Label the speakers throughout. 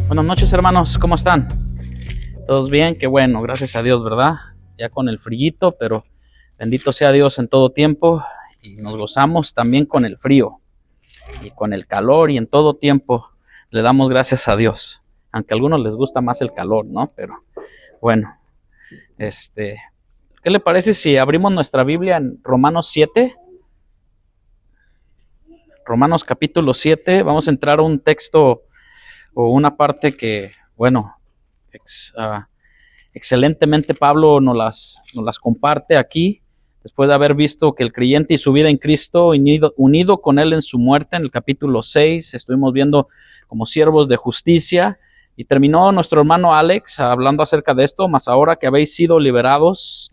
Speaker 1: Buenas noches, hermanos, ¿cómo están? ¿Todos bien? Qué bueno, gracias a Dios, ¿verdad? Ya con el frillito, pero bendito sea Dios en todo tiempo, y nos gozamos también con el frío y con el calor, y en todo tiempo le damos gracias a Dios, aunque a algunos les gusta más el calor, ¿no? Pero bueno, ¿qué le parece si abrimos nuestra Biblia en Romanos 7? Romanos capítulo 7, vamos a entrar a un texto o una parte que, bueno, excelentemente Pablo nos las comparte aquí, después de haber visto que el creyente y su vida en Cristo, unido con Él en su muerte, en el capítulo 6, estuvimos viendo como siervos de justicia, y terminó nuestro hermano Alex hablando acerca de esto. Mas ahora que habéis sido libertados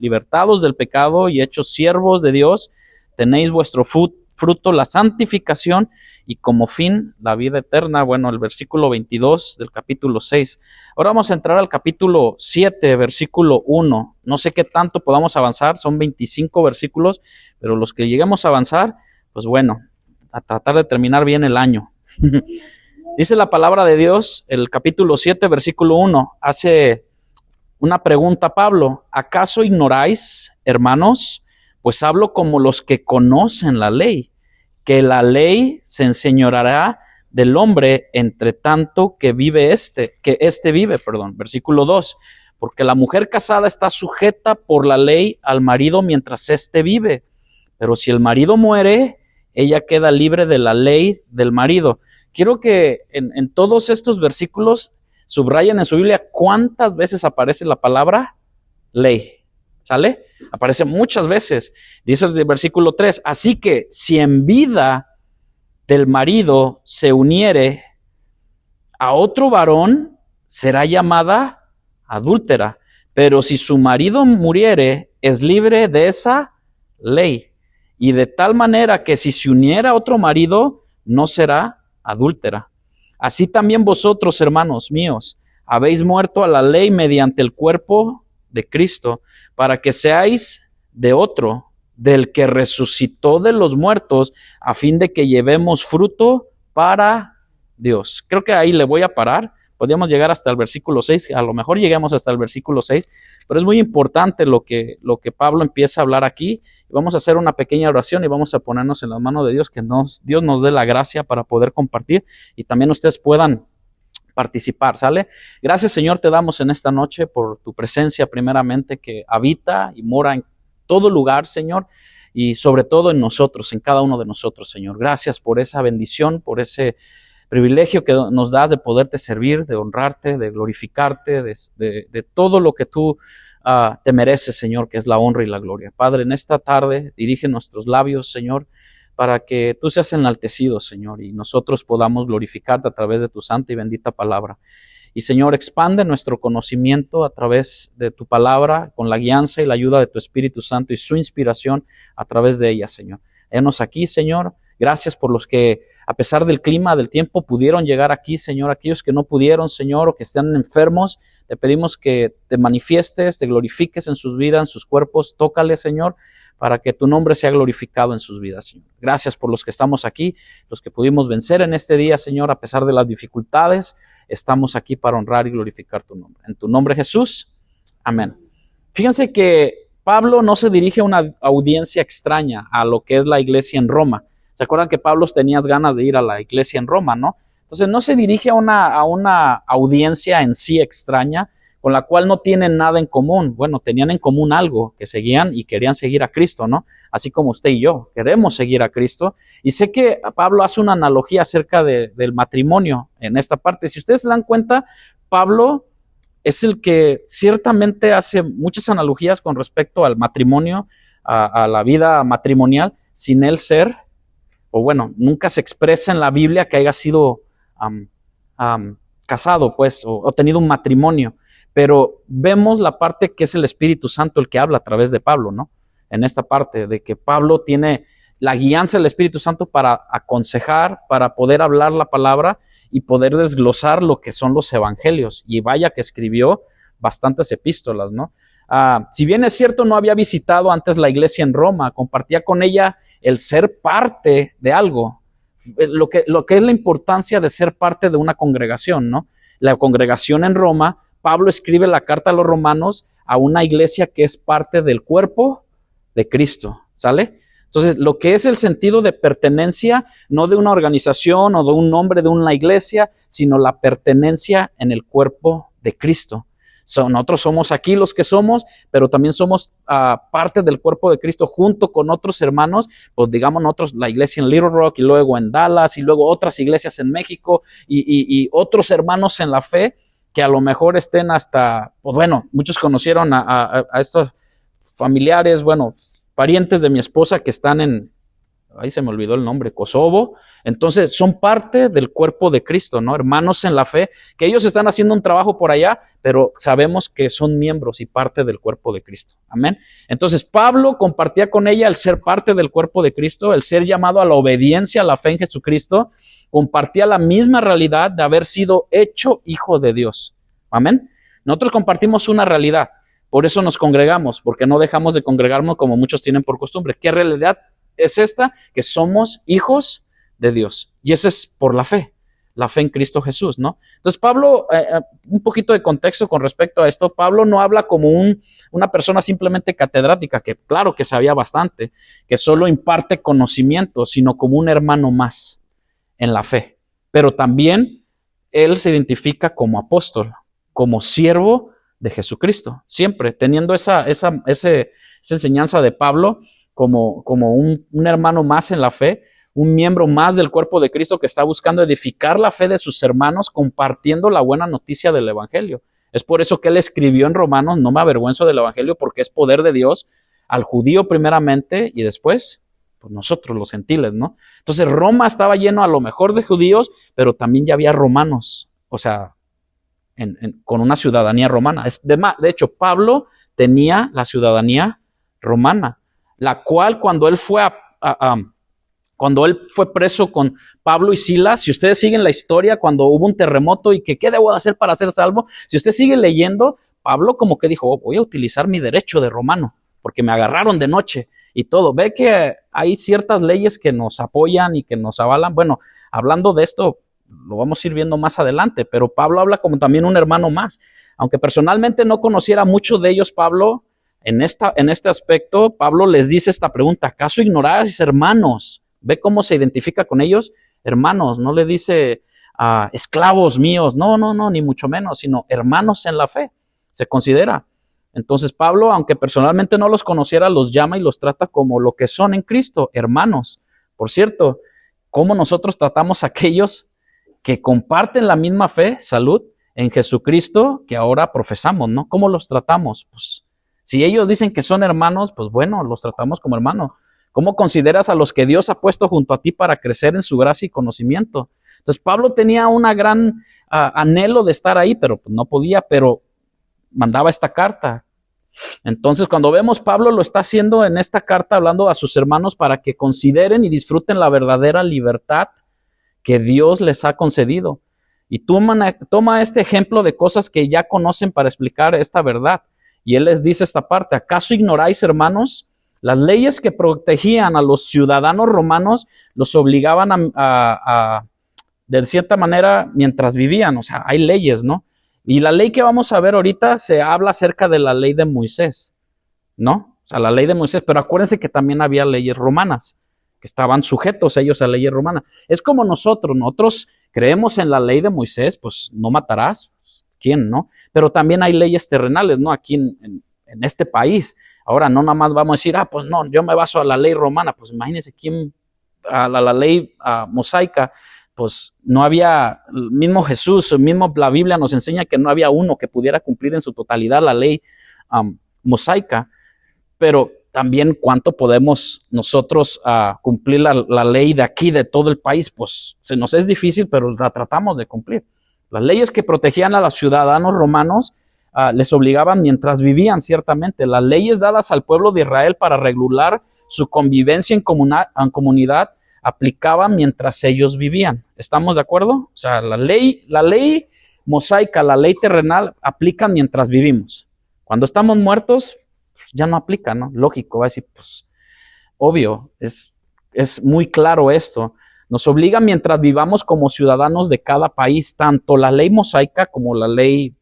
Speaker 1: del pecado y hechos siervos de Dios, tenéis vuestro fruto, la santificación, y como fin, la vida eterna. Bueno, el versículo 22 del capítulo 6. Ahora vamos a entrar al capítulo 7, versículo 1. No sé qué tanto podamos avanzar, son 25 versículos, pero los que lleguemos a avanzar, pues bueno, a tratar de terminar bien el año. Dice la palabra de Dios, el capítulo 7, versículo 1, hace una pregunta a Pablo. ¿Acaso ignoráis, hermanos? Pues hablo como los que conocen la ley, que la ley se enseñoreará del hombre entre tanto que vive vive. Versículo 2, porque la mujer casada está sujeta por la ley al marido mientras éste vive, pero si el marido muere, ella queda libre de la ley del marido. Quiero que en todos estos versículos subrayen en su Biblia cuántas veces aparece la palabra ley. ¿Sale? Aparece muchas veces. Dice el versículo 3, así que si en vida del marido se uniere a otro varón, será llamada adúltera. Pero si su marido muriere, es libre de esa ley. Y de tal manera que si se uniera a otro marido, no será adúltera. Así también vosotros, hermanos míos, habéis muerto a la ley mediante el cuerpo de Cristo, para que seáis de otro, del que resucitó de los muertos, a fin de que llevemos fruto para Dios. Creo que ahí le voy a parar. Podríamos llegar hasta el versículo 6, a lo mejor lleguemos hasta el versículo 6, pero es muy importante lo que Pablo empieza a hablar aquí. Vamos a hacer una pequeña oración y vamos a ponernos en las manos de Dios, que Dios nos dé la gracia para poder compartir y también ustedes puedan participar, ¿sale? Gracias, Señor, te damos en esta noche por tu presencia primeramente, que habita y mora en todo lugar, Señor, y sobre todo en nosotros, en cada uno de nosotros, Señor. Gracias por esa bendición, por ese privilegio que nos das de poderte servir, de honrarte, de glorificarte, de todo lo que tú te mereces, Señor, que es la honra y la gloria. Padre, en esta tarde dirige nuestros labios, Señor, para que tú seas enaltecido, Señor, y nosotros podamos glorificarte a través de tu santa y bendita palabra. Y, Señor, expande nuestro conocimiento a través de tu palabra, con la guianza y la ayuda de tu Espíritu Santo y su inspiración a través de ella, Señor. Henos aquí, Señor. Gracias por los que, a pesar del clima, del tiempo, pudieron llegar aquí, Señor. Aquellos que no pudieron, Señor, o que están enfermos, te pedimos que te manifiestes, te glorifiques en sus vidas, en sus cuerpos. Tócales, Señor, para que tu nombre sea glorificado en sus vidas, Señor. Gracias por los que estamos aquí, los que pudimos vencer en este día, Señor, a pesar de las dificultades. Estamos aquí para honrar y glorificar tu nombre. En tu nombre, Jesús. Amén. Fíjense que Pablo no se dirige a una audiencia extraña a lo que es la iglesia en Roma. ¿Se acuerdan que Pablo tenía ganas de ir a la iglesia en Roma, no? Entonces no se dirige a una audiencia en sí extraña, con la cual no tienen nada en común. Bueno, tenían en común algo, que seguían y querían seguir a Cristo, ¿no? Así como usted y yo queremos seguir a Cristo. Y sé que Pablo hace una analogía acerca del matrimonio en esta parte. Si ustedes se dan cuenta, Pablo es el que ciertamente hace muchas analogías con respecto al matrimonio, a la vida matrimonial, sin él ser, o bueno, nunca se expresa en la Biblia que haya sido casado, pues, o tenido un matrimonio. Pero vemos la parte que es el Espíritu Santo el que habla a través de Pablo, ¿no? En esta parte de que Pablo tiene la guianza del Espíritu Santo para aconsejar, para poder hablar la palabra y poder desglosar lo que son los evangelios. Y vaya que escribió bastantes epístolas, ¿no? Si bien es cierto, no había visitado antes la iglesia en Roma, compartía con ella el ser parte de algo, lo que es la importancia de ser parte de una congregación, ¿no? La congregación en Roma, Pablo escribe la carta a los romanos a una iglesia que es parte del cuerpo de Cristo, ¿sale? Entonces, lo que es el sentido de pertenencia, no de una organización o de un nombre de una iglesia, sino la pertenencia en el cuerpo de Cristo. Nosotros somos aquí los que somos, pero también somos parte del cuerpo de Cristo junto con otros hermanos, pues digamos nosotros, la iglesia en Little Rock y luego en Dallas y luego otras iglesias en México y otros hermanos en la fe que a lo mejor estén hasta, pues bueno, muchos conocieron a estos familiares, bueno, parientes de mi esposa que están en, ahí se me olvidó el nombre, Kosovo. Entonces son parte del cuerpo de Cristo, ¿no? Hermanos en la fe, que ellos están haciendo un trabajo por allá, pero sabemos que son miembros y parte del cuerpo de Cristo. Amén. Entonces Pablo compartía con ella el ser parte del cuerpo de Cristo, el ser llamado a la obediencia, a la fe en Jesucristo, compartía la misma realidad de haber sido hecho hijo de Dios. Amén. Nosotros compartimos una realidad, por eso nos congregamos, porque no dejamos de congregarnos como muchos tienen por costumbre. ¿Qué realidad es esta? Que somos hijos de Dios. Y ese es por la fe en Cristo Jesús, ¿no? Entonces Pablo, un poquito de contexto con respecto a esto, Pablo no habla como una persona simplemente catedrática, que claro que sabía bastante, que solo imparte conocimiento, sino como un hermano más en la fe. Pero también él se identifica como apóstol, como siervo de Jesucristo, siempre teniendo esa enseñanza de Pablo como un hermano más en la fe, un miembro más del cuerpo de Cristo que está buscando edificar la fe de sus hermanos compartiendo la buena noticia del evangelio. Es por eso que él escribió en Romanos, no me avergüenzo del evangelio porque es poder de Dios al judío primeramente y después pues nosotros los gentiles, ¿no? Entonces Roma estaba lleno a lo mejor de judíos, pero también ya había romanos, o sea, con una ciudadanía romana. De hecho, Pablo tenía la ciudadanía romana, la cual cuando él fue cuando él fue preso con Pablo y Silas, si ustedes siguen la historia, cuando hubo un terremoto y que qué debo hacer para ser salvo, si usted sigue leyendo, Pablo como que dijo, voy a utilizar mi derecho de romano, porque me agarraron de noche y todo. Ve que hay ciertas leyes que nos apoyan y que nos avalan. Bueno, hablando de esto, lo vamos a ir viendo más adelante, pero Pablo habla como también un hermano más. Aunque personalmente no conociera mucho de ellos, Pablo, en este aspecto, Pablo les dice esta pregunta, ¿acaso ignoráis, hermanos? Ve cómo se identifica con ellos, hermanos, no le dice esclavos míos, no, ni mucho menos, sino hermanos en la fe, se considera. Entonces Pablo, aunque personalmente no los conociera, los llama y los trata como lo que son en Cristo, hermanos. Por cierto, ¿cómo nosotros tratamos a aquellos que comparten la misma fe, salud, en Jesucristo que ahora profesamos, ¿no? ¿Cómo los tratamos? Pues si ellos dicen que son hermanos, pues bueno, los tratamos como hermanos. ¿Cómo consideras a los que Dios ha puesto junto a ti para crecer en su gracia y conocimiento? Entonces Pablo tenía una gran anhelo de estar ahí, pero pues no podía, pero mandaba esta carta. Entonces cuando vemos Pablo lo está haciendo en esta carta hablando a sus hermanos para que consideren y disfruten la verdadera libertad que Dios les ha concedido. Y toma este ejemplo de cosas que ya conocen para explicar esta verdad. Y él les dice esta parte, ¿acaso ignoráis, hermanos? Las leyes que protegían a los ciudadanos romanos los obligaban de cierta manera, mientras vivían. O sea, hay leyes, ¿no? Y la ley que vamos a ver ahorita se habla acerca de la ley de Moisés, ¿no? O sea, la ley de Moisés, pero acuérdense que también había leyes romanas, que estaban sujetos ellos a leyes romanas. Es como nosotros creemos en la ley de Moisés, pues no matarás, ¿quién, no? Pero también hay leyes terrenales, ¿no? Aquí en este país. Ahora, no nada más vamos a decir, pues no, yo me baso a la ley romana. Pues imagínense quién, a la ley mosaica, pues no había, el mismo Jesús, la Biblia nos enseña que no había uno que pudiera cumplir en su totalidad la ley mosaica. Pero también cuánto podemos nosotros cumplir la ley de aquí, de todo el país, pues se nos es difícil, pero la tratamos de cumplir. Las leyes que protegían a los ciudadanos romanos les obligaban mientras vivían, ciertamente. Las leyes dadas al pueblo de Israel para regular su convivencia en comunidad aplicaban mientras ellos vivían. ¿Estamos de acuerdo? O sea, la ley mosaica, la ley terrenal aplican mientras vivimos. Cuando estamos muertos, pues ya no aplica, ¿no? Lógico, va a decir, pues, obvio, es muy claro esto. Nos obliga mientras vivamos como ciudadanos de cada país, tanto la ley mosaica como la ley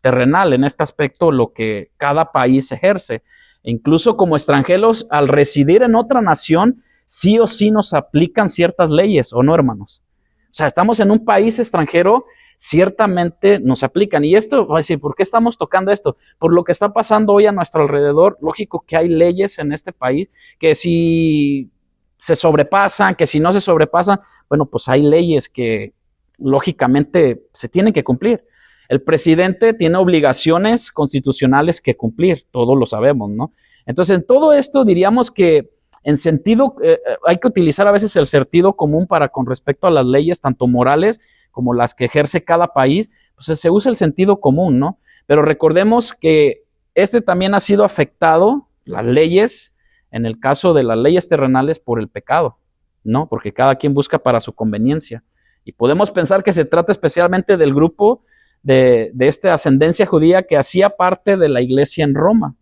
Speaker 1: terrenal, en este aspecto, lo que cada país ejerce. E incluso como extranjeros, al residir en otra nación, sí o sí nos aplican ciertas leyes, ¿o no, hermanos? O sea, estamos en un país extranjero, ciertamente nos aplican. Y esto, va a decir, ¿por qué estamos tocando esto? Por lo que está pasando hoy a nuestro alrededor. Lógico que hay leyes en este país que si se sobrepasan, que si no se sobrepasan, bueno, pues hay leyes que lógicamente se tienen que cumplir. El presidente tiene obligaciones constitucionales que cumplir, todos lo sabemos, ¿no? Entonces, en todo esto diríamos que en sentido, hay que utilizar a veces el sentido común para con respecto a las leyes, tanto morales como las que ejerce cada país, pues se usa el sentido común, ¿no? Pero recordemos que también ha sido afectado, las leyes, en el caso de las leyes terrenales, por el pecado, ¿no? Porque cada quien busca para su conveniencia. Y podemos pensar que se trata especialmente del grupo de esta ascendencia judía que hacía parte de la iglesia en Roma.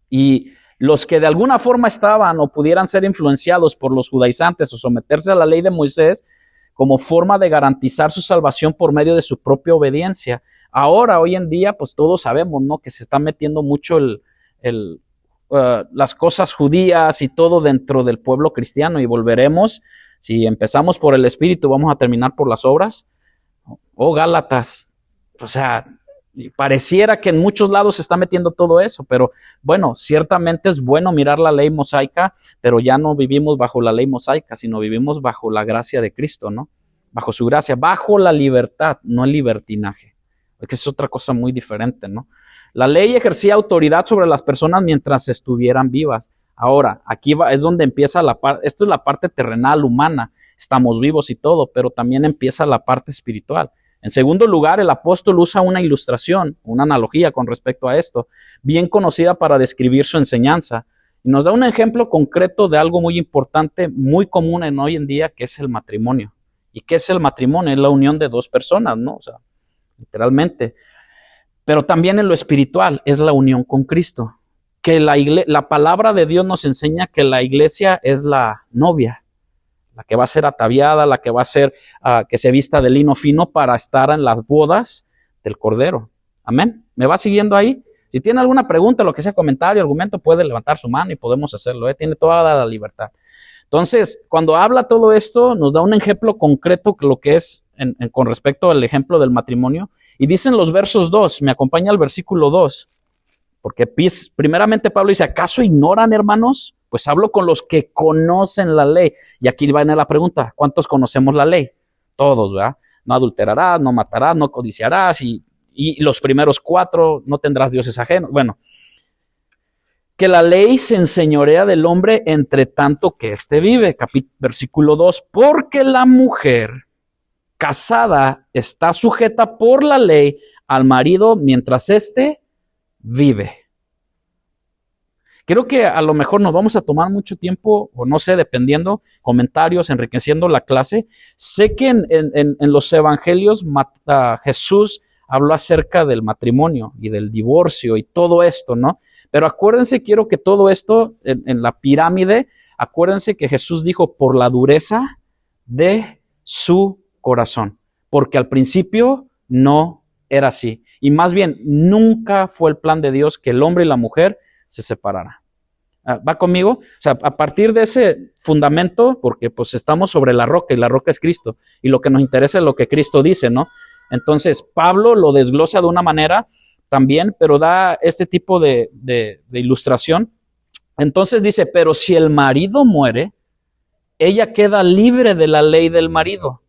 Speaker 1: Y los que de alguna forma estaban o pudieran ser influenciados por los judaizantes o someterse a la ley de Moisés como forma de garantizar su salvación por medio de su propia obediencia. Ahora, hoy en día, pues todos sabemos, ¿no? Que se está metiendo mucho las cosas judías y todo dentro del pueblo cristiano, y volveremos, si empezamos por el Espíritu, vamos a terminar por las obras. Gálatas, o sea, pareciera que en muchos lados se está metiendo todo eso, pero bueno, ciertamente es bueno mirar la ley mosaica, pero ya no vivimos bajo la ley mosaica, sino vivimos bajo la gracia de Cristo, ¿no? Bajo su gracia, bajo la libertad, no el libertinaje, porque es otra cosa muy diferente, ¿no? La ley ejercía autoridad sobre las personas mientras estuvieran vivas. Ahora, aquí es donde empieza esto es la parte terrenal, humana, estamos vivos y todo, pero también empieza la parte espiritual. En segundo lugar, el apóstol usa una ilustración, una analogía con respecto a esto, bien conocida para describir su enseñanza. Y nos da un ejemplo concreto de algo muy importante, muy común hoy en día, que es el matrimonio. ¿Y qué es el matrimonio? Es la unión de dos personas, ¿no? O sea, literalmente. Pero también en lo espiritual es la unión con Cristo. Que la palabra de Dios nos enseña que la iglesia es la novia, la que va a ser ataviada, la que va a ser que se vista de lino fino para estar en las bodas del Cordero. Amén. ¿Me va siguiendo ahí? Si tiene alguna pregunta, lo que sea, comentario, argumento, puede levantar su mano y podemos hacerlo. Tiene toda la libertad. Entonces, cuando habla todo esto, nos da un ejemplo concreto que lo que es con respecto al ejemplo del matrimonio. Y dicen los versos 2, me acompaña al versículo 2, porque primeramente Pablo dice, ¿acaso ignoran, hermanos? Pues hablo con los que conocen la ley. Y aquí va la pregunta, ¿cuántos conocemos la ley? Todos, ¿verdad? No adulterarás, no matarás, no codiciarás, y los primeros 4, no tendrás dioses ajenos. Bueno, que la ley se enseñorea del hombre entre tanto que éste vive. Versículo 2, porque la mujer casada está sujeta por la ley al marido mientras éste vive. Creo que a lo mejor nos vamos a tomar mucho tiempo, o no sé, dependiendo, comentarios, enriqueciendo la clase. Sé que en los evangelios Jesús habló acerca del matrimonio y del divorcio y todo esto, ¿no? Pero acuérdense, quiero que todo esto, en la pirámide, acuérdense que Jesús dijo por la dureza de su corazón, porque al principio no era así, y más bien nunca fue el plan de Dios que el hombre y la mujer se separaran. ¿Va conmigo? O sea, a partir de ese fundamento, porque pues estamos sobre la roca y la roca es Cristo, y lo que nos interesa es lo que Cristo dice, ¿no? Entonces Pablo lo desglosa de una manera también, pero da este tipo de ilustración. Entonces dice, pero si el marido muere, ella queda libre de la ley del marido.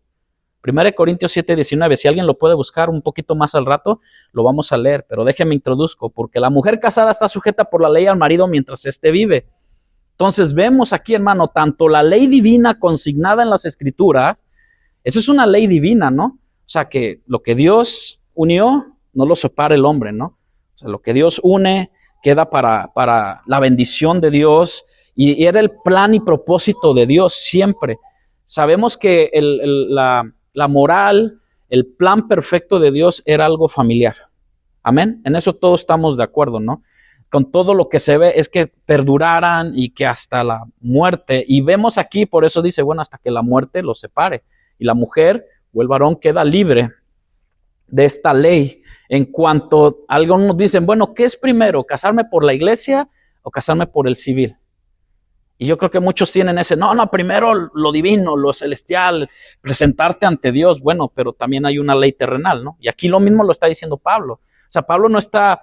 Speaker 1: 1 Corintios 7:19, si alguien lo puede buscar un poquito más al rato, lo vamos a leer, pero déjeme introduzco, porque la mujer casada está sujeta por la ley al marido mientras éste vive. Entonces vemos aquí, hermano, tanto la ley divina consignada en las Escrituras, esa es una ley divina, ¿no? O sea que lo que Dios unió, no lo separa el hombre, ¿no? O sea, lo que Dios une queda para la bendición de Dios, y era el plan y propósito de Dios siempre. Sabemos que la moral, el plan perfecto de Dios era algo familiar. Amén. En eso todos estamos de acuerdo, ¿no? Con todo lo que se ve es que perduraran y que hasta la muerte, y vemos aquí, por eso dice, bueno, hasta que la muerte los separe, y la mujer o el varón queda libre de esta ley. En cuanto algunos dicen, bueno, ¿qué es primero? ¿Casarme por la iglesia o casarme por el civil? Y yo creo que muchos tienen ese, no, primero lo divino, lo celestial, presentarte ante Dios. Bueno, pero también hay una ley terrenal, ¿no? Y aquí lo mismo lo está diciendo Pablo. O sea, Pablo no está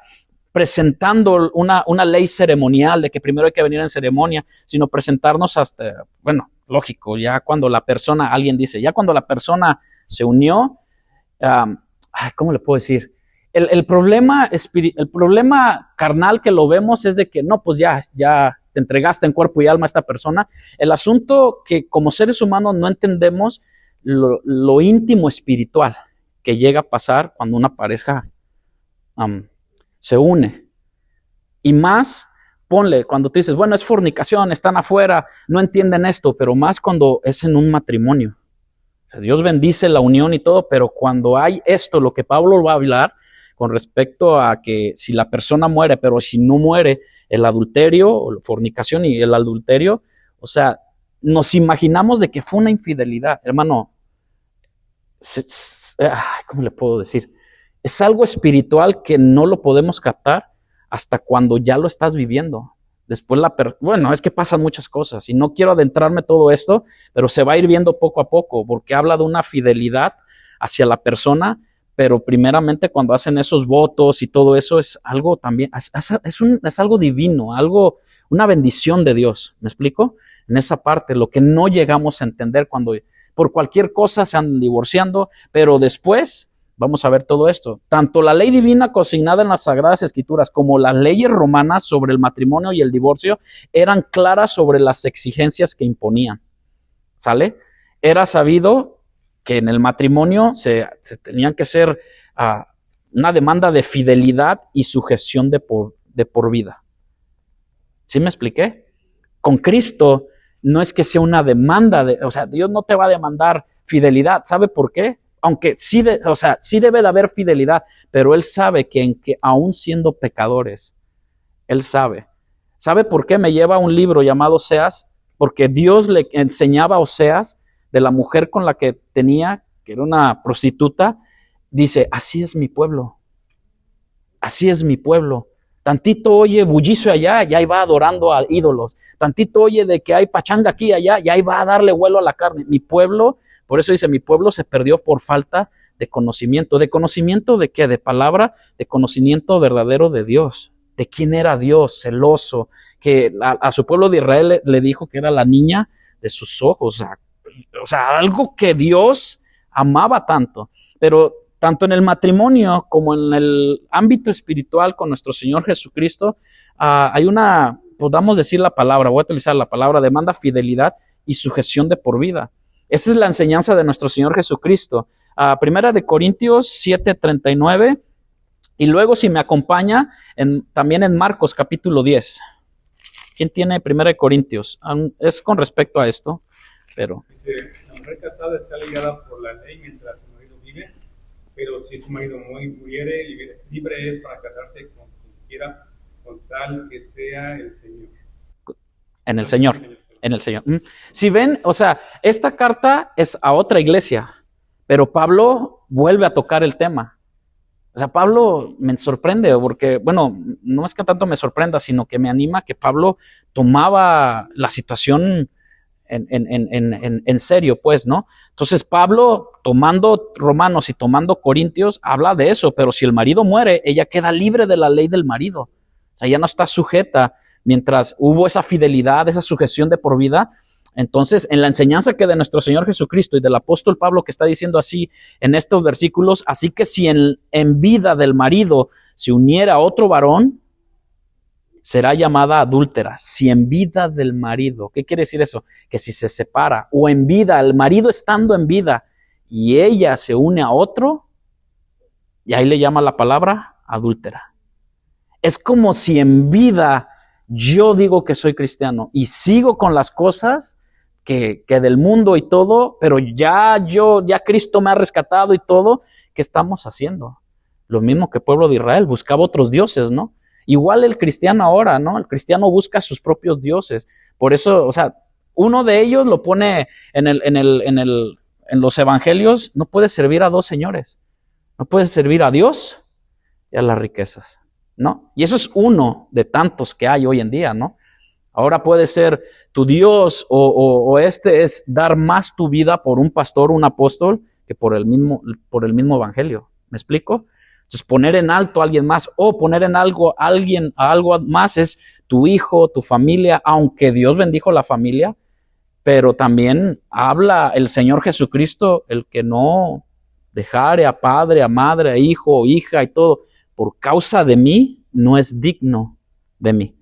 Speaker 1: presentando una ley ceremonial de que primero hay que venir en ceremonia, sino presentarnos hasta, bueno, lógico, ya cuando la persona, alguien dice, ya cuando la persona se unió, ¿cómo le puedo decir? El problema carnal que lo vemos es de que no, pues ya te entregaste en cuerpo y alma a esta persona. El asunto que como seres humanos no entendemos lo íntimo espiritual que llega a pasar cuando una pareja se une. Y más, ponle, cuando te dices, bueno, es fornicación, están afuera, no entienden esto, pero más cuando es en un matrimonio. O sea, Dios bendice la unión y todo, pero cuando hay esto, lo que Pablo va a hablar con respecto a que si la persona muere, pero si no muere, el adulterio, o la fornicación y el adulterio, o sea, nos imaginamos de que fue una infidelidad, hermano. ¿Cómo le puedo decir? Es algo espiritual que no lo podemos captar hasta cuando ya lo estás viviendo. Después bueno, es que pasan muchas cosas y no quiero adentrarme todo esto, pero se va a ir viendo poco a poco, porque habla de una fidelidad hacia la persona, pero primeramente cuando hacen esos votos y todo eso es algo también, es algo divino, una bendición de Dios. ¿Me explico? En esa parte, lo que no llegamos a entender cuando por cualquier cosa se andan divorciando, pero después vamos a ver todo esto. Tanto la ley divina consignada en las Sagradas Escrituras como las leyes romanas sobre el matrimonio y el divorcio eran claras sobre las exigencias que imponían. ¿Sale? Era sabido que en el matrimonio se tenían que ser una demanda de fidelidad y sujeción de por vida. ¿Sí me expliqué? Con Cristo no es que sea una demanda, o sea, Dios no te va a demandar fidelidad. ¿Sabe por qué? Aunque sí debe de haber fidelidad, pero Él sabe que aún siendo pecadores, Él sabe. ¿Sabe por qué me lleva a un libro llamado Oseas? Porque Dios le enseñaba a Oseas de la mujer con la que tenía, que era una prostituta. Dice, así es mi pueblo. Así es mi pueblo. Tantito oye bullicio allá, ya va adorando a ídolos. Tantito oye de que hay pachanga aquí y allá, ya va a darle vuelo a la carne. Mi pueblo, por eso dice, mi pueblo se perdió por falta de conocimiento. ¿De conocimiento de qué? De palabra, de conocimiento verdadero de Dios. De quién era Dios, celoso, que a su pueblo de Israel le dijo que era la niña de sus ojos. O sea, algo que Dios amaba tanto. Pero tanto en el matrimonio como en el ámbito espiritual con nuestro Señor Jesucristo, hay podamos decir la palabra, voy a utilizar la palabra, demanda fidelidad y sujeción de por vida. Esa es la enseñanza de nuestro Señor Jesucristo. Primera de Corintios 7:39, y luego si me acompaña, también en Marcos capítulo 10. ¿Quién tiene Primera de Corintios? Es con respecto a esto, pero...
Speaker 2: Dice, la mujer casada está ligada por la ley mientras su marido vive, pero si su marido muriere, libre es para casarse con quien quiera, con tal que sea el Señor.
Speaker 1: En el Señor. En el Señor. Si ven, o sea, esta carta es a otra iglesia, pero Pablo vuelve a tocar el tema. O sea, Pablo me sorprende porque, bueno, no es que tanto me sorprenda, sino que me anima que Pablo tomaba la situación en serio, pues, ¿no? Entonces Pablo, tomando Romanos y tomando Corintios, habla de eso, pero si el marido muere, ella queda libre de la ley del marido. O sea, ya no está sujeta. Mientras hubo esa fidelidad, esa sujeción de por vida, entonces en la enseñanza que de nuestro Señor Jesucristo y del apóstol Pablo que está diciendo así en estos versículos, así que si en vida del marido se uniera otro varón, será llamada adúltera. Si en vida del marido, ¿qué quiere decir eso? Que si se separa o en vida, el marido estando en vida y ella se une a otro, Y ahí le llama la palabra adúltera. Es como si en vida yo digo que soy cristiano y sigo con las cosas que del mundo y todo, pero ya Cristo me ha rescatado y todo. ¿Qué estamos haciendo? Lo mismo que el pueblo de Israel, buscaba otros dioses, ¿no? Igual el cristiano ahora, ¿no? El cristiano busca sus propios dioses. Por eso, o sea, uno de ellos lo pone en los evangelios, no puedes servir a dos señores. No puedes servir a Dios y a las riquezas, ¿no? Y eso es uno de tantos que hay hoy en día, ¿no? Ahora puede ser tu Dios o este es dar más tu vida por un pastor, un apóstol, que por el mismo evangelio. ¿Me explico? Entonces poner en alto a alguien más o poner en algo a algo más es tu hijo, tu familia, aunque Dios bendijo la familia, pero también habla el Señor Jesucristo, el que no dejare a padre, a madre, a hijo o hija y todo, por causa de mí, no es digno de mí.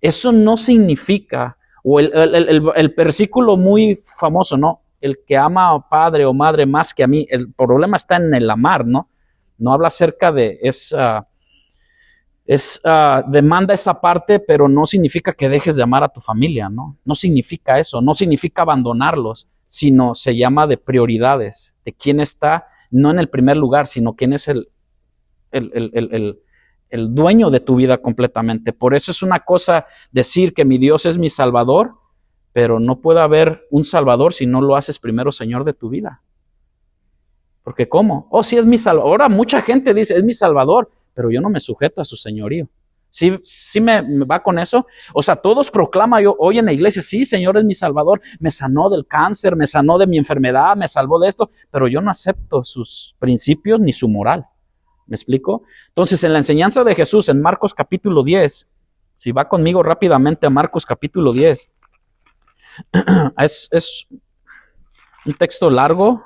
Speaker 1: Eso no significa, o el versículo muy famoso, ¿no? El que ama a padre o madre más que a mí, el problema está en el amar, ¿no? No habla acerca de demanda esa parte, pero no significa que dejes de amar a tu familia, ¿no? No significa eso, no significa abandonarlos, sino se llama de prioridades, de quién está, no en el primer lugar, sino quién es el dueño de tu vida completamente. Por eso es una cosa decir que mi Dios es mi Salvador, pero no puede haber un Salvador si no lo haces primero Señor de tu vida. Porque ¿cómo? Oh, sí es mi Salvador. Ahora mucha gente dice, es mi Salvador, pero yo no me sujeto a su señorío. ¿Sí me va con eso? O sea, todos proclaman hoy en la iglesia, sí, Señor es mi Salvador, me sanó del cáncer, me sanó de mi enfermedad, me salvó de esto, pero yo no acepto sus principios ni su moral. ¿Me explico? Entonces, en la enseñanza de Jesús, en Marcos capítulo 10, si va conmigo rápidamente a Marcos capítulo 10, es un texto largo,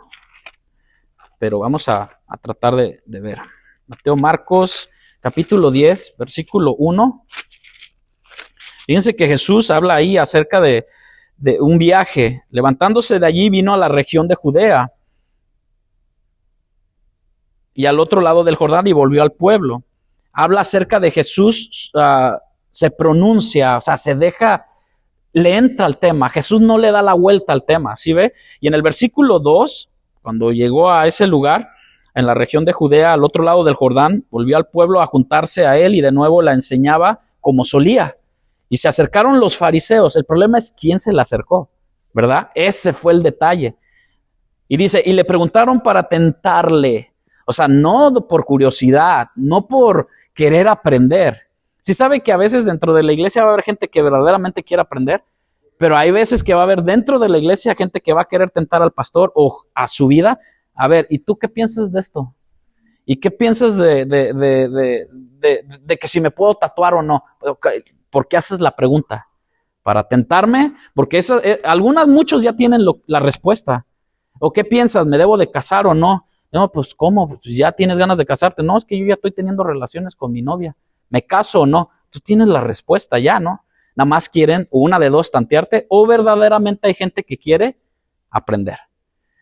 Speaker 1: pero vamos a tratar de ver. Marcos capítulo 10, versículo 1. Fíjense que Jesús habla ahí acerca de un viaje. Levantándose de allí vino a la región de Judea y al otro lado del Jordán y volvió al pueblo. Habla acerca de Jesús, se pronuncia, o sea, le entra al tema. Jesús no le da la vuelta al tema, ¿sí ve? Y en el versículo 2, cuando llegó a ese lugar, en la región de Judea, al otro lado del Jordán, volvió al pueblo a juntarse a él y de nuevo la enseñaba como solía. Y se acercaron los fariseos. El problema es quién se le acercó, ¿verdad? Ese fue el detalle. Y dice, y le preguntaron para tentarle. O sea, no por curiosidad, no por querer aprender. Sí sabe que a veces dentro de la iglesia va a haber gente que verdaderamente quiere aprender, pero hay veces que va a haber dentro de la iglesia gente que va a querer tentar al pastor o a su vida. A ver, ¿y tú qué piensas de esto? ¿Y qué piensas de que si me puedo tatuar o no? ¿Por qué haces la pregunta? ¿Para tentarme? Porque muchos ya tienen la respuesta. ¿O qué piensas? ¿Me debo de casar o no? No, pues ¿cómo? Pues ya tienes ganas de casarte. No, es que yo ya estoy teniendo relaciones con mi novia. ¿Me caso o no? Tú tienes la respuesta ya, ¿no? Nada más quieren una de dos tantearte o verdaderamente hay gente que quiere aprender.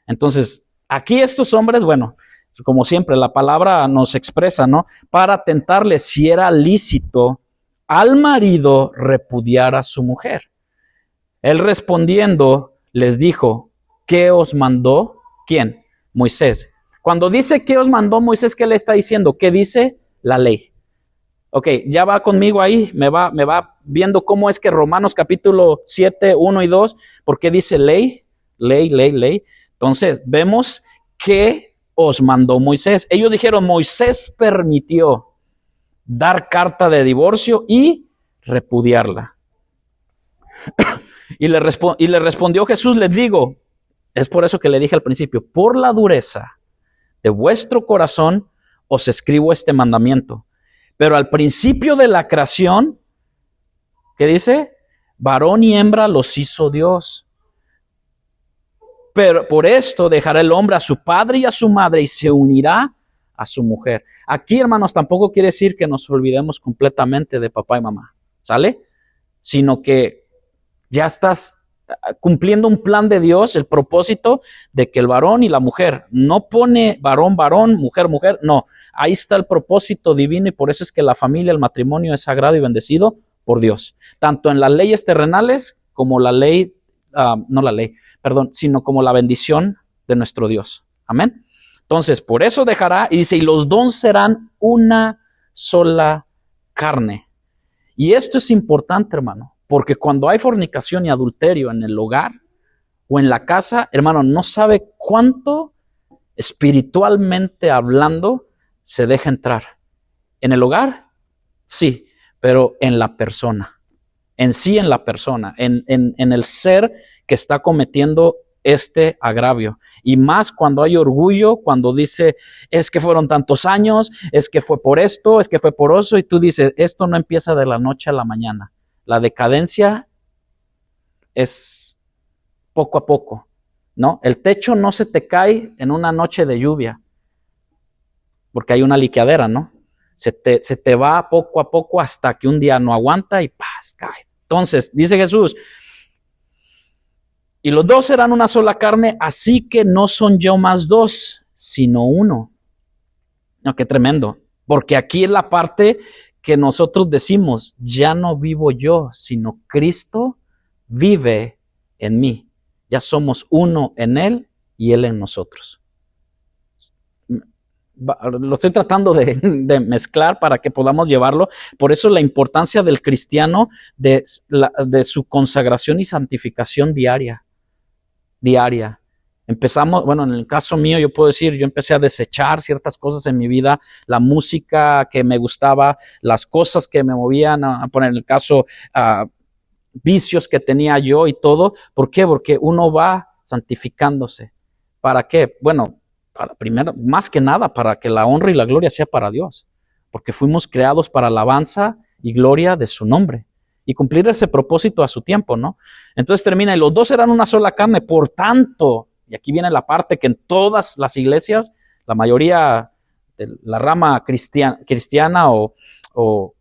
Speaker 1: Entonces, aquí estos hombres, bueno, como siempre, la palabra nos expresa, ¿no? Para tentarle si era lícito al marido repudiar a su mujer. Él respondiendo les dijo, ¿qué os mandó? ¿Quién? Moisés. Cuando dice ¿qué os mandó Moisés? ¿Qué le está diciendo? ¿Qué dice? La ley. Ok, ya va conmigo ahí, me va viendo cómo es que Romanos capítulo 7, 1 y 2, ¿por qué dice ley? Ley. Entonces, vemos que os mandó Moisés. Ellos dijeron, Moisés permitió dar carta de divorcio y repudiarla. y le respondió Jesús, les digo, es por eso que le dije al principio, por la dureza de vuestro corazón os escribo este mandamiento. Pero al principio de la creación, ¿qué dice? Varón y hembra los hizo Dios. Pero por esto dejará el hombre a su padre y a su madre y se unirá a su mujer. Aquí, hermanos, tampoco quiere decir que nos olvidemos completamente de papá y mamá, ¿sale? Sino que ya estás cumpliendo un plan de Dios, el propósito de que el varón y la mujer, no pone varón, mujer, no. Ahí está el propósito divino y por eso es que la familia, el matrimonio es sagrado y bendecido por Dios. Tanto en las leyes terrenales como la ley, sino como la bendición de nuestro Dios. Amén. Entonces, por eso dejará, y dice, y los dos serán una sola carne. Y esto es importante, hermano, porque cuando hay fornicación y adulterio en el hogar o en la casa, hermano, no sabe cuánto espiritualmente hablando se deja entrar. En el hogar, sí, pero en la persona, en la persona, en el ser que está cometiendo este agravio. Y más cuando hay orgullo, cuando dice, es que fueron tantos años, es que fue por esto, es que fue por eso, y tú dices, esto no empieza de la noche a la mañana. La decadencia es poco a poco, ¿no? El techo no se te cae en una noche de lluvia, porque hay una liqueadera, ¿no? Se te va poco a poco hasta que un día no aguanta y ¡paz! Cae. Entonces, dice Jesús, y los dos serán una sola carne, así que no son yo más dos, sino uno. No, qué tremendo. Porque aquí es la parte que nosotros decimos, ya no vivo yo, sino Cristo vive en mí. Ya somos uno en Él y Él en nosotros. Lo estoy tratando de mezclar para que podamos llevarlo. Por eso la importancia del cristiano, de su consagración y santificación diaria. Empezamos, bueno, en el caso mío yo puedo decir, yo empecé a desechar ciertas cosas en mi vida, la música que me gustaba, las cosas que me movían, a poner en el caso, vicios que tenía yo y todo. ¿Por qué? Porque uno va santificándose. ¿Para qué? Bueno, primero, más que nada, para que la honra y la gloria sea para Dios, porque fuimos creados para alabanza y gloria de su nombre. Y cumplir ese propósito a su tiempo, ¿no? Entonces termina, y los dos serán una sola carne, por tanto, y aquí viene la parte que en todas las iglesias, la mayoría de la rama cristiana o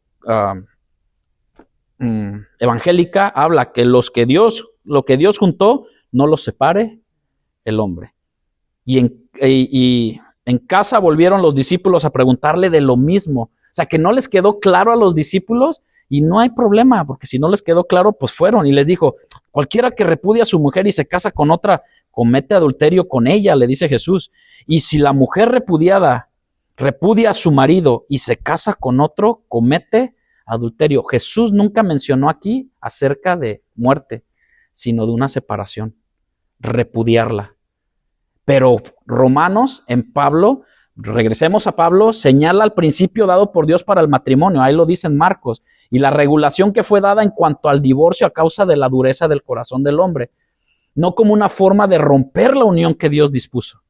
Speaker 1: evangélica, habla que lo que Dios juntó, no lo separe el hombre. Y en casa volvieron los discípulos a preguntarle de lo mismo. O sea, que no les quedó claro a los discípulos. Y no hay problema, porque si no les quedó claro, pues fueron. Y les dijo, cualquiera que repudia a su mujer y se casa con otra, comete adulterio con ella, le dice Jesús. Y si la mujer repudia a su marido y se casa con otro, comete adulterio. Jesús nunca mencionó aquí acerca de muerte, sino de una separación, repudiarla. Pero Romanos, en Pablo, regresemos a Pablo, señala el principio dado por Dios para el matrimonio, ahí lo dice en Marcos, y la regulación que fue dada en cuanto al divorcio a causa de la dureza del corazón del hombre, no como una forma de romper la unión que Dios dispuso.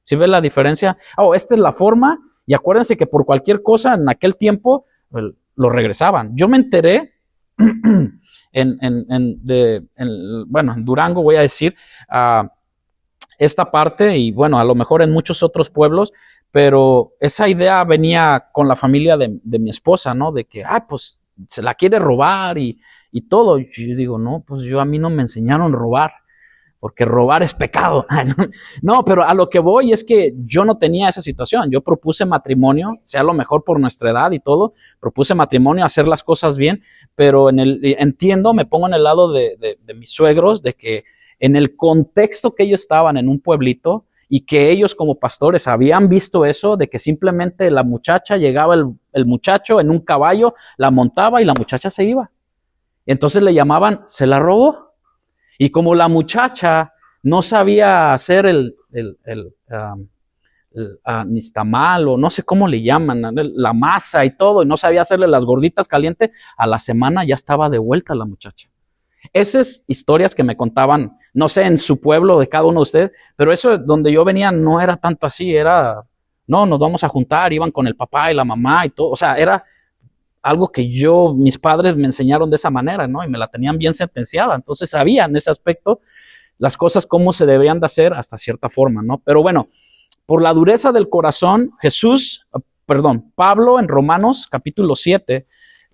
Speaker 1: ¿Sí ven la diferencia? Esta es la forma, y acuérdense que por cualquier cosa en aquel tiempo lo regresaban. Yo me enteré en Durango, voy a decir, esta parte, y bueno, a lo mejor en muchos otros pueblos, pero esa idea venía con la familia de mi esposa, ¿no? De que, pues se la quiere robar y todo. Y yo digo, no, pues a mí no me enseñaron a robar, porque robar es pecado. No, pero a lo que voy es que yo no tenía esa situación. Yo propuse matrimonio, sea lo mejor por nuestra edad y todo, propuse matrimonio, hacer las cosas bien, pero entiendo, me pongo en el lado de mis suegros, de que en el contexto que ellos estaban en un pueblito y que ellos como pastores habían visto eso, de que simplemente la muchacha, llegaba el muchacho en un caballo, la montaba y la muchacha se iba. Entonces le llamaban, se la robó. Y como la muchacha no sabía hacer el nistamal, o no sé cómo le llaman, la masa y todo, y no sabía hacerle las gorditas calientes, a la semana ya estaba de vuelta la muchacha. Esas historias que me contaban, no sé, en su pueblo de cada uno de ustedes, pero eso donde yo venía no era tanto así, no, nos vamos a juntar, iban con el papá y la mamá y todo, o sea, era algo que mis padres me enseñaron de esa manera, ¿no? Y me la tenían bien sentenciada, entonces sabían en ese aspecto las cosas cómo se debían de hacer hasta cierta forma, ¿no? Pero bueno, por la dureza del corazón, Pablo en Romanos capítulo 7,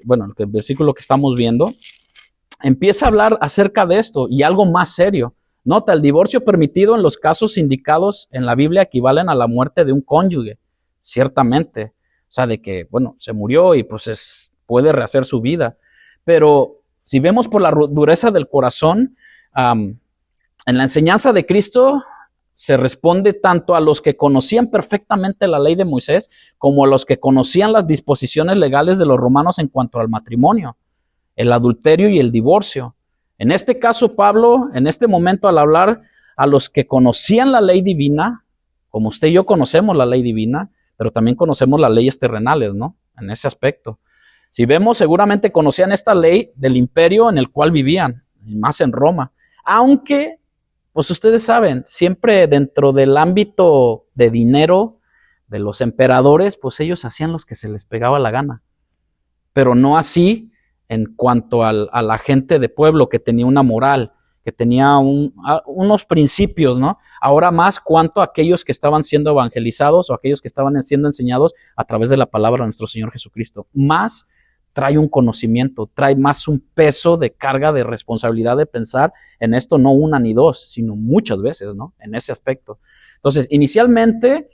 Speaker 1: bueno, el versículo que estamos viendo, empieza a hablar acerca de esto y algo más serio. Nota, el divorcio permitido en los casos indicados en la Biblia equivalen a la muerte de un cónyuge, ciertamente. O sea, de que, bueno, se murió y pues puede rehacer su vida. Pero si vemos por la dureza del corazón, en la enseñanza de Cristo se responde tanto a los que conocían perfectamente la ley de Moisés como a los que conocían las disposiciones legales de los romanos en cuanto al matrimonio, el adulterio y el divorcio. En este caso, Pablo, en este momento, al hablar a los que conocían la ley divina, como usted y yo conocemos la ley divina, pero también conocemos las leyes terrenales, ¿no? En ese aspecto. Si vemos, seguramente conocían esta ley del imperio en el cual vivían, y más en Roma. Aunque, pues ustedes saben, siempre dentro del ámbito de dinero de los emperadores, pues ellos hacían los que se les pegaba la gana. Pero no así en cuanto a la gente de pueblo que tenía una moral, que tenía unos principios, ¿no? Ahora más cuanto a aquellos que estaban siendo evangelizados o aquellos que estaban siendo enseñados a través de la palabra de nuestro Señor Jesucristo. Más trae un conocimiento, trae más un peso de carga de responsabilidad de pensar en esto, no una ni dos, sino muchas veces, ¿no? En ese aspecto. Entonces, inicialmente,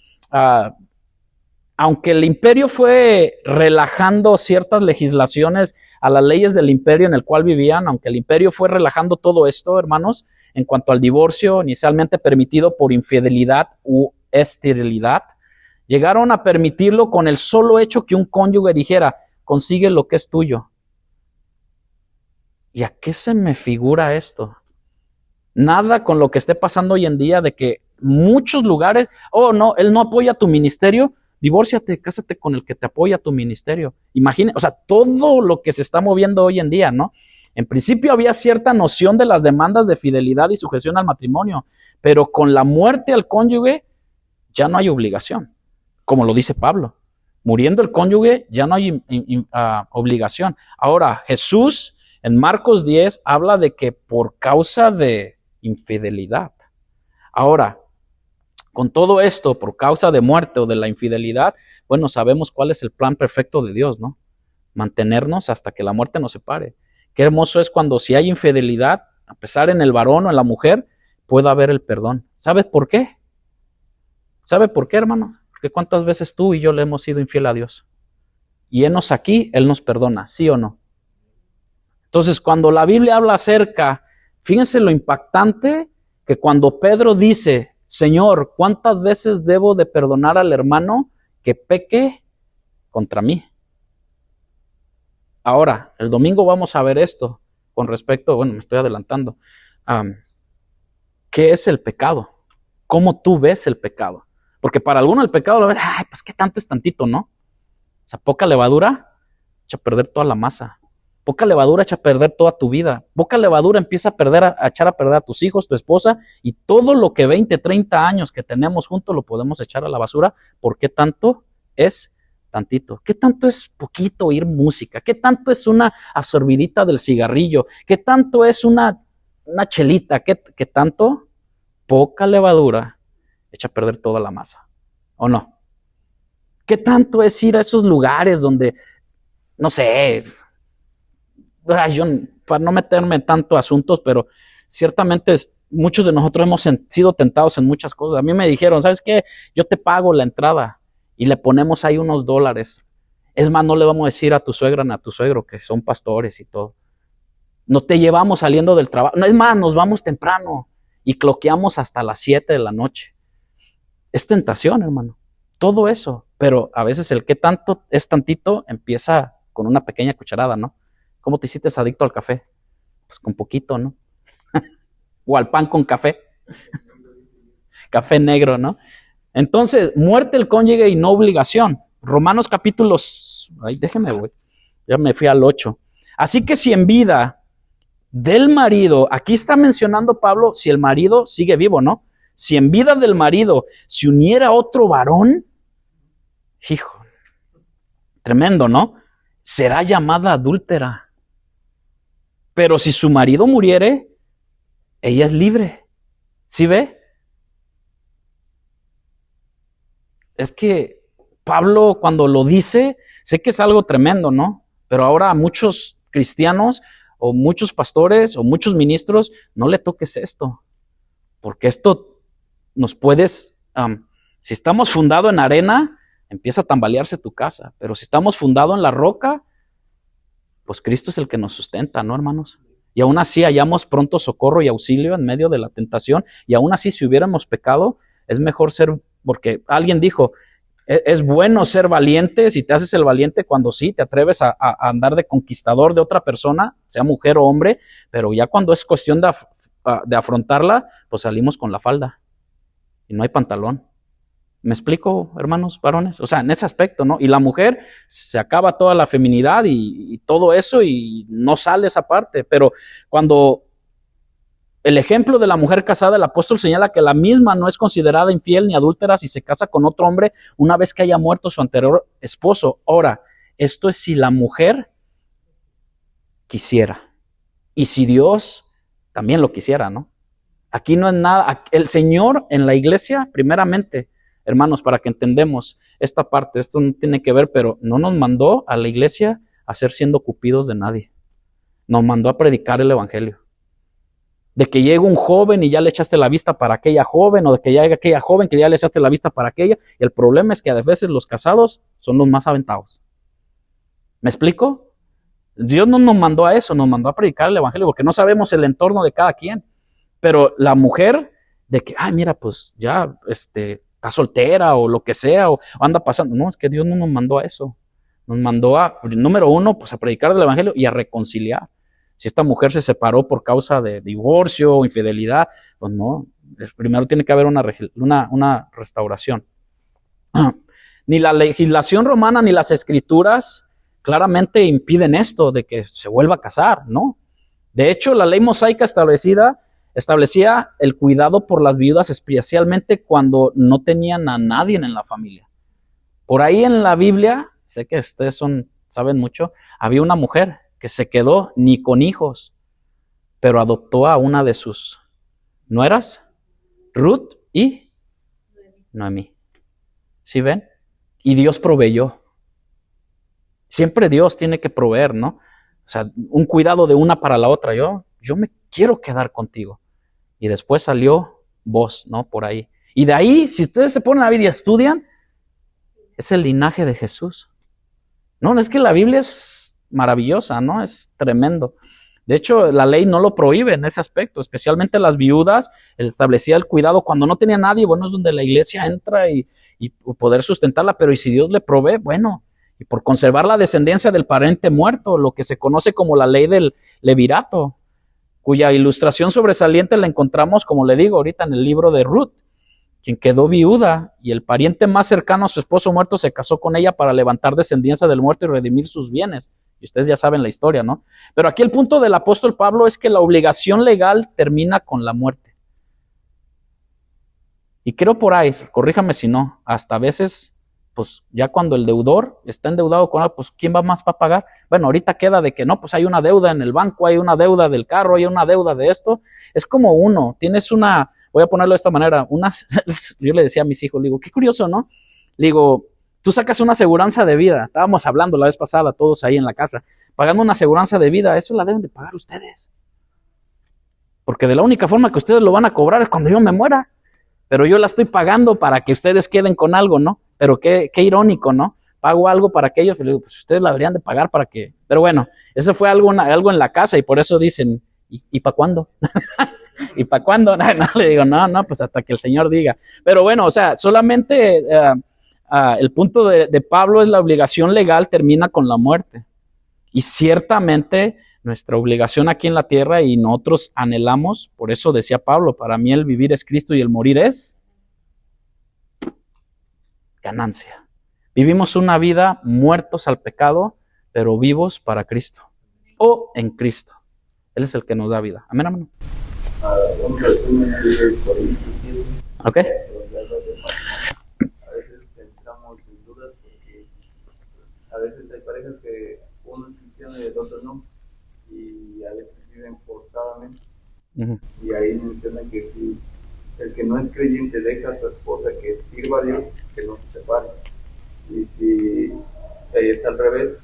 Speaker 1: aunque el imperio fue relajando ciertas legislaciones a las leyes del imperio en el cual vivían, aunque el imperio fue relajando todo esto, hermanos, en cuanto al divorcio, inicialmente permitido por infidelidad u esterilidad, llegaron a permitirlo con el solo hecho que un cónyuge dijera, consigue lo que es tuyo. ¿Y a qué se me figura esto? Nada con lo que esté pasando hoy en día de que muchos lugares, oh no, él no apoya tu ministerio, divórciate, cásate con el que te apoya tu ministerio. Imagina, o sea, todo lo que se está moviendo hoy en día, ¿no? En principio había cierta noción de las demandas de fidelidad y sujeción al matrimonio, pero con la muerte al cónyuge ya no hay obligación, como lo dice Pablo. Muriendo el cónyuge ya no hay obligación. Ahora, Jesús en Marcos 10 habla de que por causa de infidelidad. Ahora, con todo esto, por causa de muerte o de la infidelidad, bueno, sabemos cuál es el plan perfecto de Dios, ¿no? Mantenernos hasta que la muerte nos separe. Qué hermoso es cuando si hay infidelidad, a pesar en el varón o en la mujer, pueda haber el perdón. ¿Sabes por qué? ¿Sabe por qué, hermano? Porque cuántas veces tú y yo le hemos sido infiel a Dios. Y henos aquí, Él nos perdona, ¿sí o no? Entonces, cuando la Biblia habla acerca, fíjense lo impactante que cuando Pedro dice, Señor, ¿cuántas veces debo de perdonar al hermano que peque contra mí? Ahora, el domingo vamos a ver esto con respecto, bueno, me estoy adelantando. ¿Qué es el pecado? ¿Cómo tú ves el pecado? Porque para algunos el pecado lo ven, ay, pues qué tanto es tantito, ¿no? O sea, poca levadura echa a perder toda la masa. Poca levadura echa a perder toda tu vida. Poca levadura empieza a echar a perder a tus hijos, tu esposa, y todo lo que 20, 30 años que tenemos juntos lo podemos echar a la basura. ¿Por qué tanto es tantito? ¿Qué tanto es poquito oír música? ¿Qué tanto es una absorbidita del cigarrillo? ¿Qué tanto es una chelita? ¿Qué tanto? Poca levadura echa a perder toda la masa. ¿O no? ¿Qué tanto es ir a esos lugares donde, no sé, yo, para no meterme tanto a asuntos, pero ciertamente muchos de nosotros hemos sido tentados en muchas cosas. A mí me dijeron, ¿sabes qué? Yo te pago la entrada y le ponemos ahí unos $. Es más, no le vamos a decir a tu suegra ni a tu suegro que son pastores y todo. No te llevamos saliendo del trabajo. No, es más, nos vamos temprano y cloqueamos hasta las 7 de la noche. Es tentación, hermano. Todo eso. Pero a veces el que tanto es tantito empieza con una pequeña cucharada, ¿no? ¿Cómo te hiciste adicto al café? Pues con poquito, ¿no? O al pan con café. Café negro, ¿no? Entonces, muerte el cónyuge y no obligación. Romanos capítulos... Ay, déjeme, voy. Ya me fui al 8. Así que si en vida del marido, aquí está mencionando Pablo, si el marido sigue vivo, ¿no? Si en vida del marido se uniera otro varón, hijo, tremendo, ¿no? Será llamada adúltera. Pero si su marido muriere, ella es libre. ¿Sí ve? Es que Pablo cuando lo dice, sé que es algo tremendo, ¿no? Pero ahora a muchos cristianos o muchos pastores o muchos ministros no le toques esto. Porque esto nos puedes, si estamos fundados en arena, empieza a tambalearse tu casa. Pero si estamos fundados en la roca, pues Cristo es el que nos sustenta, ¿no, hermanos? Y aún así hallamos pronto socorro y auxilio en medio de la tentación. Y aún así, si hubiéramos pecado, es mejor ser, porque alguien dijo, es bueno ser valiente si te haces el valiente cuando sí te atreves a andar de conquistador de otra persona, sea mujer o hombre, pero ya cuando es cuestión de afrontarla, pues salimos con la falda y no hay pantalón. ¿Me explico, hermanos varones? O sea, en ese aspecto, ¿no? Y la mujer se acaba toda la feminidad y todo eso y no sale esa parte. Pero cuando el ejemplo de la mujer casada, el apóstol señala que la misma no es considerada infiel ni adúltera si se casa con otro hombre una vez que haya muerto su anterior esposo. Ahora, esto es si la mujer quisiera. Y si Dios también lo quisiera, ¿no? Aquí no es nada. El Señor en la iglesia, primeramente, hermanos, para que entendamos esta parte, esto no tiene que ver, pero no nos mandó a la iglesia a ser siendo cupidos de nadie. Nos mandó a predicar el evangelio. De que llegue un joven y ya le echaste la vista para aquella joven, o de que llegue aquella joven que ya le echaste la vista para aquella. Y el problema es que a veces los casados son los más aventados. ¿Me explico? Dios no nos mandó a eso, nos mandó a predicar el evangelio, porque no sabemos el entorno de cada quien. Pero la mujer, de que, ay, mira, pues ya, está soltera o lo que sea, o anda pasando. No, es que Dios no nos mandó a eso. Nos mandó número uno, pues a predicar el evangelio y a reconciliar. Si esta mujer se separó por causa de divorcio o infidelidad, pues no, primero tiene que haber una restauración. Ni la legislación romana ni las escrituras claramente impiden esto de que se vuelva a casar, ¿no? De hecho, la ley mosaica establecía el cuidado por las viudas, especialmente cuando no tenían a nadie en la familia. Por ahí en la Biblia, sé que ustedes saben mucho, había una mujer que se quedó ni con hijos, pero adoptó a una de sus nueras, Ruth y Noemí. ¿Sí ven? Y Dios proveyó. Siempre Dios tiene que proveer, ¿no? O sea, un cuidado de una para la otra. Yo me quiero quedar contigo. Y después salió vos, ¿no? Por ahí. Y de ahí, si ustedes se ponen a ver y estudian, es el linaje de Jesús. No, es que la Biblia es maravillosa, ¿no? Es tremendo. De hecho, la ley no lo prohíbe en ese aspecto, especialmente las viudas, él establecía el cuidado cuando no tenía nadie, bueno, es donde la iglesia entra y poder sustentarla, pero y si Dios le provee, bueno, y por conservar la descendencia del pariente muerto, lo que se conoce como la ley del levirato, cuya ilustración sobresaliente la encontramos, como le digo ahorita, en el libro de Ruth, quien quedó viuda y el pariente más cercano a su esposo muerto se casó con ella para levantar descendencia del muerto y redimir sus bienes. Y ustedes ya saben la historia, ¿no? Pero aquí el punto del apóstol Pablo es que la obligación legal termina con la muerte. Y creo por ahí, corríjame si no, hasta a veces, pues ya cuando el deudor está endeudado con algo, pues ¿quién va más para pagar? Bueno, ahorita queda de que no, pues hay una deuda en el banco, hay una deuda del carro, hay una deuda de esto. Es como tienes voy a ponerlo de esta manera, yo le decía a mis hijos, le digo, qué curioso, ¿no? Le digo, tú sacas una aseguranza de vida, estábamos hablando la vez pasada, todos ahí en la casa, pagando una aseguranza de vida, eso la deben de pagar ustedes. Porque de la única forma que ustedes lo van a cobrar es cuando yo me muera. Pero yo la estoy pagando para que ustedes queden con algo, ¿no? Pero qué irónico, ¿no? Pago algo para que ellos, pues ustedes la deberían de pagar para que... Pero bueno, eso fue algo en la casa y por eso dicen, ¿y para cuándo? ¿Y para cuándo? No, le digo, no, pues hasta que el Señor diga. Pero bueno, o sea, solamente el punto de Pablo es la obligación legal termina con la muerte. Y ciertamente nuestra obligación aquí en la tierra y nosotros anhelamos, por eso decía Pablo, para mí el vivir es Cristo y el morir es ganancia. Vivimos una vida muertos al pecado, pero vivos para Cristo o en Cristo. Él es el que nos da vida. Amén, amén.
Speaker 3: Un resumen de Corintios 7.
Speaker 1: Ok.
Speaker 3: A veces entramos en dudas porque a veces hay parejas que uno es cristiano y el otro no, y a veces viven forzadamente. Y ahí menciona que si el que no es creyente deja a su esposa que sirva a Dios, que no se separe. Y si es al revés,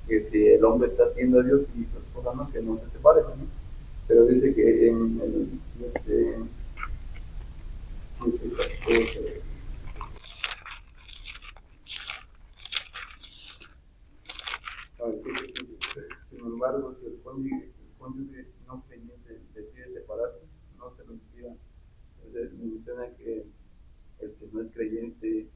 Speaker 3: que si el hombre está haciendo a Dios y su esposa no, que no se separe también. Pero dice que en el 7, embargo, si el cónyuge no creyente decide separarse, no se lo impida. Entonces, menciona que el que no es creyente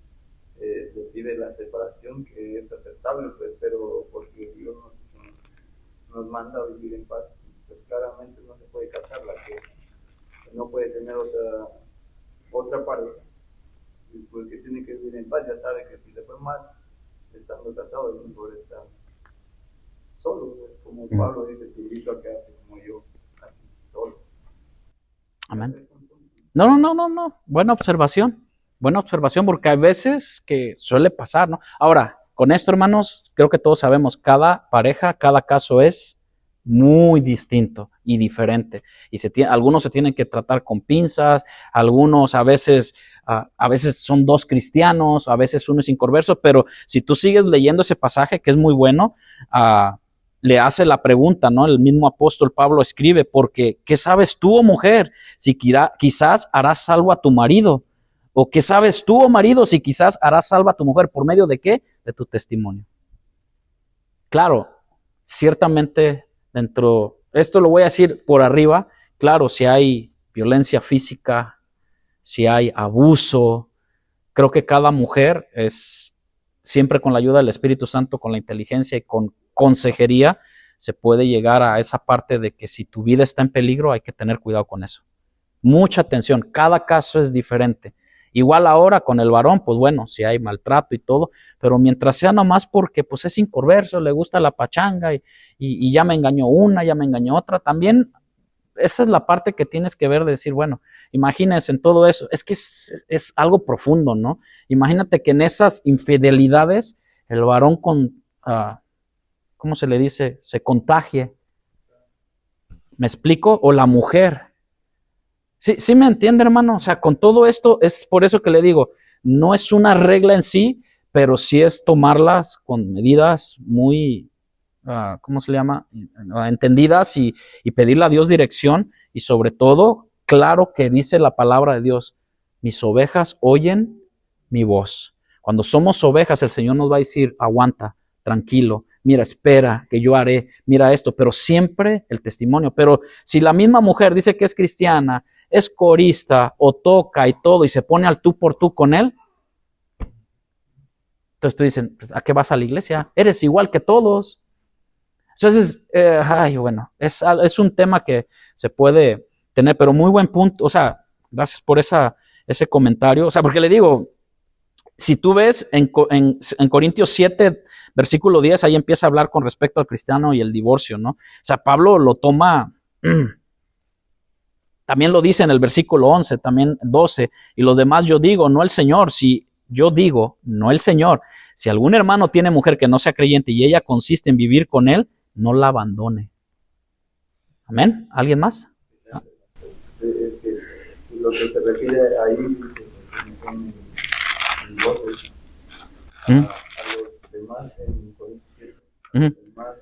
Speaker 3: le pide la separación, que es aceptable, pues, pero porque Dios nos manda a vivir en paz, pues claramente no se puede casar, la que no puede tener otra pareja, y porque tiene que vivir en paz, ya sabe que si le fue mal, estando casado, es mejor estar solo, pues, como Pablo dice, te invito a quedarte como yo, así, solo.
Speaker 1: Amén. No. Buena observación, porque hay veces que suele pasar, ¿no? Ahora, con esto, hermanos, creo que todos sabemos, cada pareja, cada caso es muy distinto y diferente. Y algunos se tienen que tratar con pinzas, algunos a veces son dos cristianos, a veces uno es inconverso, pero si tú sigues leyendo ese pasaje, que es muy bueno, le hace la pregunta, ¿no? El mismo apóstol Pablo escribe, porque ¿qué sabes tú, oh mujer, si quizás harás salvo a tu marido? ¿O qué sabes tú, oh marido, si quizás harás salvo a tu mujer? ¿Por medio de qué? De tu testimonio. Claro, ciertamente esto lo voy a decir por arriba, claro, si hay violencia física, si hay abuso, creo que cada mujer es siempre con la ayuda del Espíritu Santo, con la inteligencia y con consejería, se puede llegar a esa parte de que si tu vida está en peligro, hay que tener cuidado con eso. Mucha atención, cada caso es diferente. Igual ahora con el varón, pues bueno, si hay maltrato y todo, pero mientras sea nomás porque pues es inconverso, le gusta la pachanga y ya me engañó una, ya me engañó otra, también esa es la parte que tienes que ver de decir, bueno, imagínense en todo eso, es que es algo profundo, ¿no? Imagínate que en esas infidelidades el varón ¿cómo se le dice? Se contagie. ¿Me explico? O la mujer. Sí me entiende, hermano. O sea, con todo esto es por eso que le digo, no es una regla en sí, pero sí es tomarlas con medidas muy, ¿cómo se le llama? Entendidas y pedirle a Dios dirección y sobre todo, claro que dice la palabra de Dios, mis ovejas oyen mi voz. Cuando somos ovejas, el Señor nos va a decir, aguanta, tranquilo, mira, espera, que yo haré, mira esto, pero siempre el testimonio. Pero si la misma mujer dice que es cristiana, es corista o toca y todo y se pone al tú por tú con él, entonces tú dicen, ¿a qué vas a la iglesia? Eres igual que todos. Entonces, bueno, es un tema que se puede tener, pero muy buen punto, o sea, gracias por ese comentario, o sea, porque le digo, si tú ves en Corintios 7, versículo 10, ahí empieza a hablar con respecto al cristiano y el divorcio, ¿no? O sea, Pablo lo toma, también lo dice en el versículo 11, también 12, y lo demás yo digo, no el Señor, si yo digo, no el Señor, si algún hermano tiene mujer que no sea creyente y ella consiste en vivir con él, no la abandone. ¿Amén? ¿Alguien más?
Speaker 3: Lo que se refiere ahí en el 12 a los demás en Corintios, demás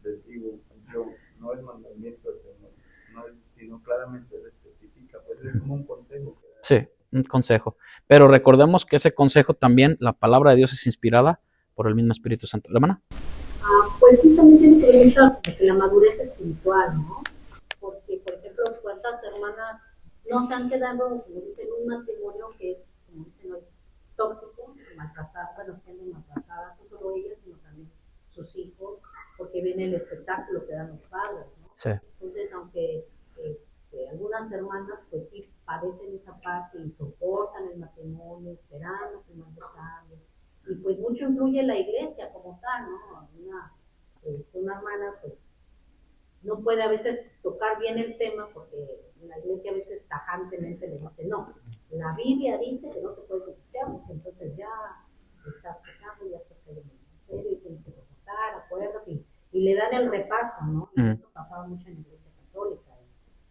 Speaker 3: les digo, yo, no es mandamiento del Señor, no es, sino claramente lo especifica, pues es como un consejo.
Speaker 1: Sí, un consejo. Pero recordemos que ese consejo también, la palabra de Dios es inspirada por el mismo Espíritu Santo. ¿Hermana?
Speaker 4: Pues sí, también tiene que ver mucho la madurez espiritual, ¿no? Porque, por ejemplo, cuántas hermanas no se han quedado, como dicen, un matrimonio que es, como dicen hoy, tóxico, siendo maltratadas, no solo ellas, sino también sus hijos, porque ven el espectáculo que dan los padres, ¿no?
Speaker 1: Sí.
Speaker 4: Entonces, aunque algunas hermanas, pues sí, padecen esa parte y soportan el matrimonio, esperando que no cambie. Y pues mucho influye la iglesia como tal, ¿no? Una hermana pues no puede a veces tocar bien el tema porque la iglesia a veces tajantemente le dice, no, la Biblia dice que no te puedes divorciar, porque entonces ya estás pecando, ya estás cayendo en adulterio y tienes que soportar, acuérdate, y le dan el repaso, ¿no? Y eso pasaba mucho en la iglesia católica.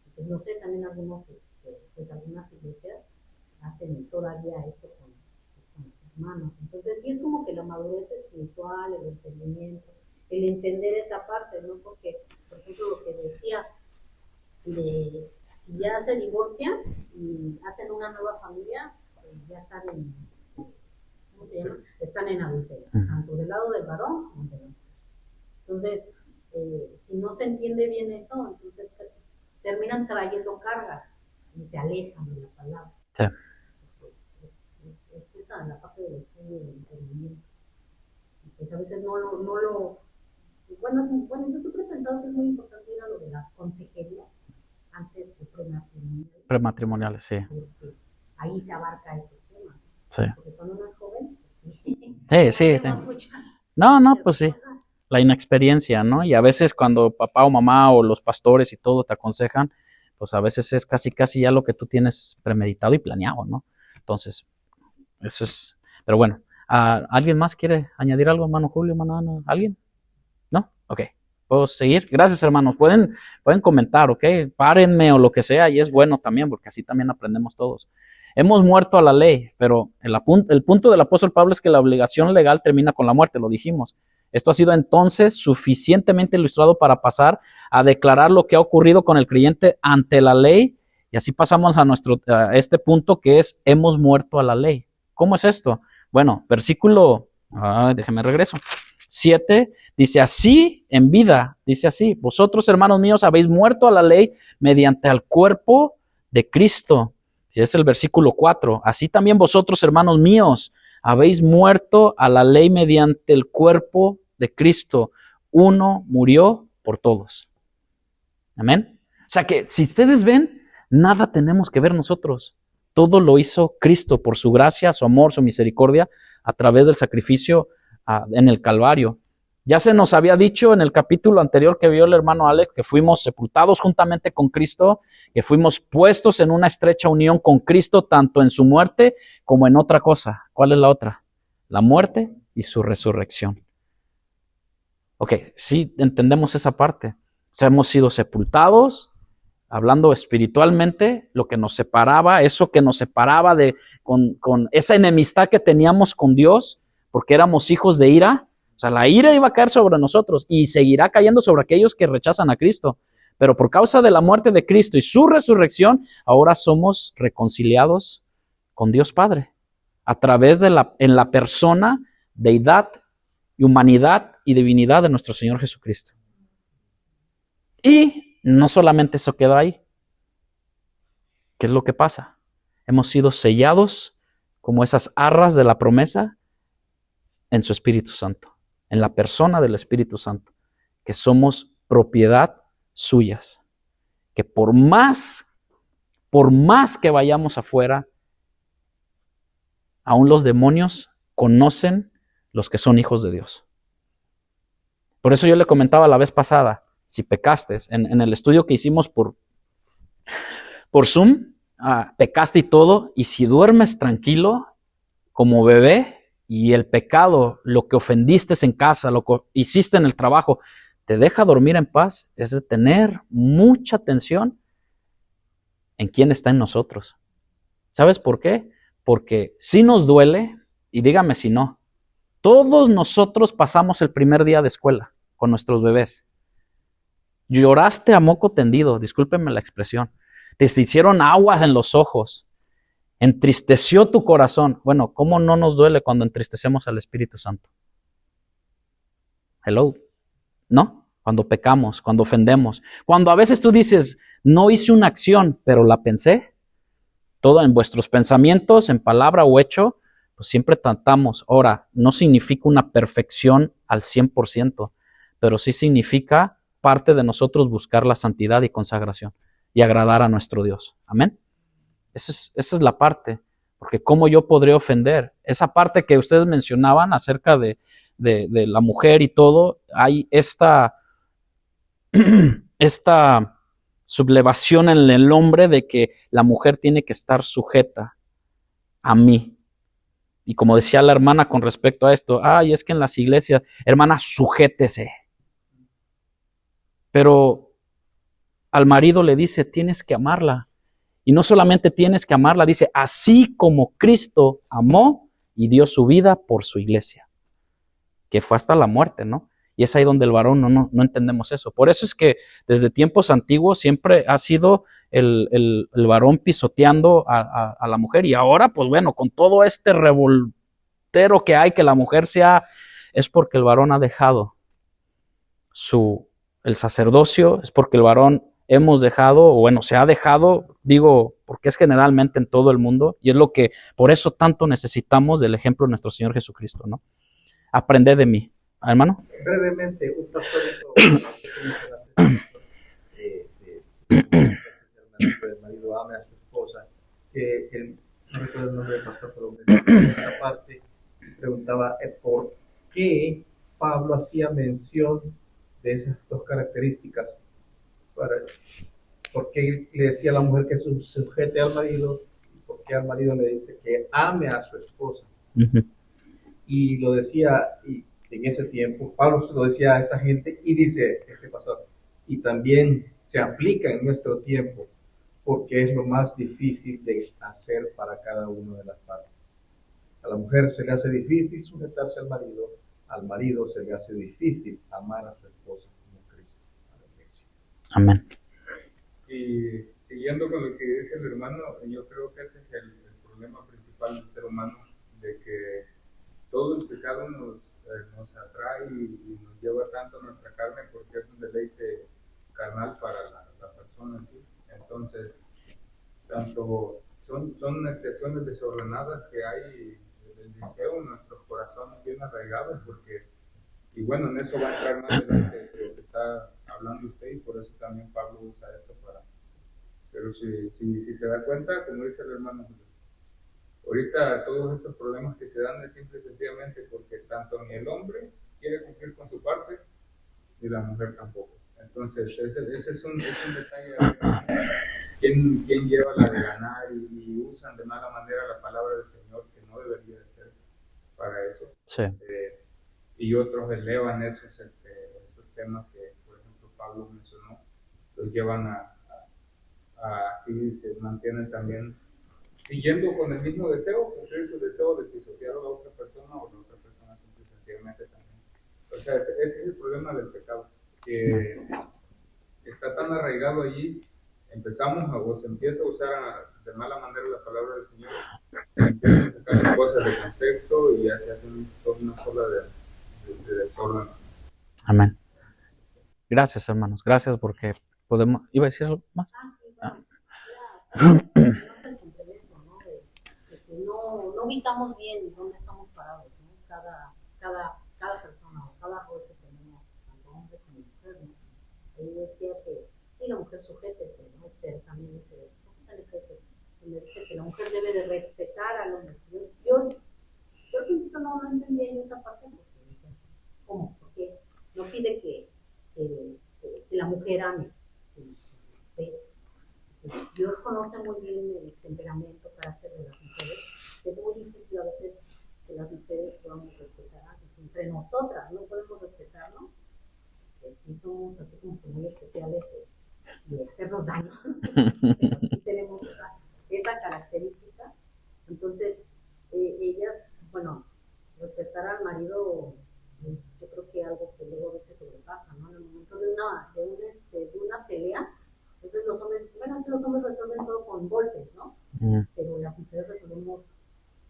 Speaker 4: Y pues no sé, también algunas iglesias hacen todavía eso con los hermanos. Entonces sí es como que la madurez espiritual, el entendimiento, el entender esa parte, ¿no? Porque, por ejemplo, lo que decía, si ya se divorcian y hacen una nueva familia, ya están ¿cómo se llama? Están en adulterio, tanto del lado del varón como del otro. Entonces, si no se entiende bien eso, entonces terminan trayendo cargas y se alejan de la palabra.
Speaker 1: Sí.
Speaker 4: Es esa la parte del estudio del entendimiento. Y pues a veces no lo bueno, yo siempre he pensado que es muy importante ir a lo de las consejerías antes que prematrimoniales.
Speaker 1: Prematrimoniales, sí.
Speaker 4: Porque ahí se abarca esos temas.
Speaker 1: Sí.
Speaker 4: Porque cuando uno es joven, pues sí.
Speaker 1: Sí. No, pues sí. La inexperiencia, ¿no? Y a veces cuando papá o mamá o los pastores y todo te aconsejan, pues a veces es casi ya lo que tú tienes premeditado y planeado, ¿no? Entonces, eso es. Pero bueno, ¿alguien más quiere añadir algo, hermano Julio, hermano Ana? ¿Alguien? ¿No? Ok. ¿Puedo seguir? Gracias, hermanos. Pueden comentar, ¿ok? Párenme o lo que sea, y es bueno también, porque así también aprendemos todos. Hemos muerto a la ley, pero el punto del apóstol Pablo es que la obligación legal termina con la muerte, lo dijimos. Esto ha sido entonces suficientemente ilustrado para pasar a declarar lo que ha ocurrido con el creyente ante la ley, y así pasamos a este punto que es, hemos muerto a la ley. ¿Cómo es esto? Bueno, versículo, déjeme regreso. 7, dice así en vida, dice así, vosotros hermanos míos habéis muerto a la ley mediante al cuerpo de Cristo. Si es el versículo 4, así también vosotros hermanos míos habéis muerto a la ley mediante el cuerpo de Cristo. Uno murió por todos. Amén. O sea que si ustedes ven, nada tenemos que ver nosotros. Todo lo hizo Cristo por su gracia, su amor, su misericordia, a través del sacrificio en el Calvario. Ya se nos había dicho en el capítulo anterior que vio el hermano Alex que fuimos sepultados juntamente con Cristo, que fuimos puestos en una estrecha unión con Cristo, tanto en su muerte como en otra cosa. ¿Cuál es la otra? La muerte y su resurrección. Ok, sí entendemos esa parte. O sea, hemos sido sepultados, hablando espiritualmente, lo que nos separaba, eso que nos separaba con esa enemistad que teníamos con Dios, porque éramos hijos de ira. O sea, la ira iba a caer sobre nosotros y seguirá cayendo sobre aquellos que rechazan a Cristo. Pero por causa de la muerte de Cristo y su resurrección, ahora somos reconciliados con Dios Padre a través de en la persona, deidad y humanidad y divinidad de nuestro Señor Jesucristo. Y no solamente eso queda ahí. ¿Qué es lo que pasa? Hemos sido sellados como esas arras de la promesa en su Espíritu Santo, en la persona del Espíritu Santo, que somos propiedad suyas, que por más que vayamos afuera, aún los demonios conocen los que son hijos de Dios. Por eso yo le comentaba la vez pasada, si pecaste, en el estudio que hicimos por Zoom, pecaste y todo, y si duermes tranquilo, como bebé, y el pecado, lo que ofendiste en casa, lo que hiciste en el trabajo, te deja dormir en paz, es de tener mucha atención en quién está en nosotros. ¿Sabes por qué? Porque si nos duele, y dígame si no, todos nosotros pasamos el primer día de escuela con nuestros bebés. Lloraste a moco tendido, discúlpenme la expresión. Te hicieron aguas en los ojos. Entristeció tu corazón. Bueno, ¿cómo no nos duele cuando entristecemos al Espíritu Santo? Hello. ¿No? Cuando pecamos, cuando ofendemos. Cuando a veces tú dices, no hice una acción, pero la pensé. Todo en vuestros pensamientos, en palabra o hecho, pues siempre tratamos. Ahora, no significa una perfección al 100%, pero sí significa parte de nosotros buscar la santidad y consagración y agradar a nuestro Dios. Amén. Esa es la parte, porque cómo yo podría ofender. Esa parte que ustedes mencionaban acerca de la mujer y todo, hay esta sublevación en el hombre de que la mujer tiene que estar sujeta a mí. Y como decía la hermana con respecto a esto, es que en las iglesias, hermana, sujétese. Pero al marido le dice, tienes que amarla. Y no solamente tienes que amarla, dice, así como Cristo amó y dio su vida por su iglesia, que fue hasta la muerte, ¿no? Y es ahí donde el varón no entendemos eso. Por eso es que desde tiempos antiguos siempre ha sido el varón pisoteando a la mujer. Y ahora, pues bueno, con todo este revoltero que hay, que la mujer es porque el varón ha dejado su el sacerdocio, es porque el varón hemos dejado, o bueno, se ha dejado, digo, porque es generalmente en todo el mundo, y es lo que, por eso tanto necesitamos del ejemplo de nuestro Señor Jesucristo, ¿no? Aprended de mí. Hermano.
Speaker 3: Brevemente, un pastor hizo el marido ame a su esposa, que no recuerdo el nombre del pastor, pero en esta parte preguntaba por qué Pablo hacía mención de esas dos características. ¿Por qué le decía a la mujer que se sujete al marido? ¿Y por qué al marido le dice que ame a su esposa? Y lo decía, y en ese tiempo, Pablo se lo decía a esa gente, y dice este pastor, y también se aplica en nuestro tiempo, porque es lo más difícil de hacer para cada una de las partes. A la mujer se le hace difícil sujetarse al marido se le hace difícil amar a su esposa como Cristo a la iglesia.
Speaker 1: Amén.
Speaker 2: Y siguiendo con lo que dice el hermano, yo creo que ese es el problema principal del ser humano, de que todo el pecado nos atrae y nos lleva tanto a nuestra carne porque es un deleite carnal para la persona en sí. Entonces, tanto son excepciones desordenadas que hay del deseo en nuestros corazones bien arraigados, porque, y bueno, en eso va a entrar más adelante lo que está hablando usted, y por eso también Pablo usa esto para. Pero si se da cuenta, como dice el hermano, ahorita todos estos problemas que se dan es simple y sencillamente porque tanto ni el hombre quiere cumplir con su parte, ni la mujer tampoco. Entonces, ese es un detalle. ¿Quién lleva la de ganar y usan de mala manera la palabra del Señor, que no debería de ser para eso?
Speaker 1: Sí.
Speaker 2: Y otros elevan esos temas que, por ejemplo, Pablo mencionó, los llevan así se mantienen también siguiendo con el mismo deseo, cumplir su deseo de pisotear a la otra persona, o la otra persona simple y sencillamente también. O sea, ese es el problema del pecado, que está tan arraigado allí. Se empieza a usar de mala manera la palabra del Señor, se empiezan a sacar cosas de contexto y ya se hace una sola de desorden.
Speaker 1: Amén. Gracias, hermanos. Gracias porque podemos. ¿Iba a decir algo más?
Speaker 4: No ubicamos bien dónde estamos parados, ¿no? Cada persona o cada rol que tenemos, tanto hombre como mujer, ¿no? Él decía que sí, la mujer sujétese, ¿no? Pero también dice que la mujer debe de respetar al hombre. Yo al principio no entendía en esa parte, porque decía, ¿cómo? Porque no pide que la mujer ame, sino que respete. Dios conoce muy bien el temperamento, carácter de las mujeres. Es muy difícil a veces que las mujeres podamos respetar antes. Entre nosotras no podemos respetarnos, que sí somos así como que muy especiales de hacernos daño. Pero sí tenemos esa característica. Entonces, ellas, bueno, respetar al marido es, yo creo que algo que luego a veces sobrepasa, ¿no? En el momento de una pelea, entonces los hombres dicen, bueno, es que los hombres resuelven todo con golpes, ¿no? Pero las mujeres resolvemos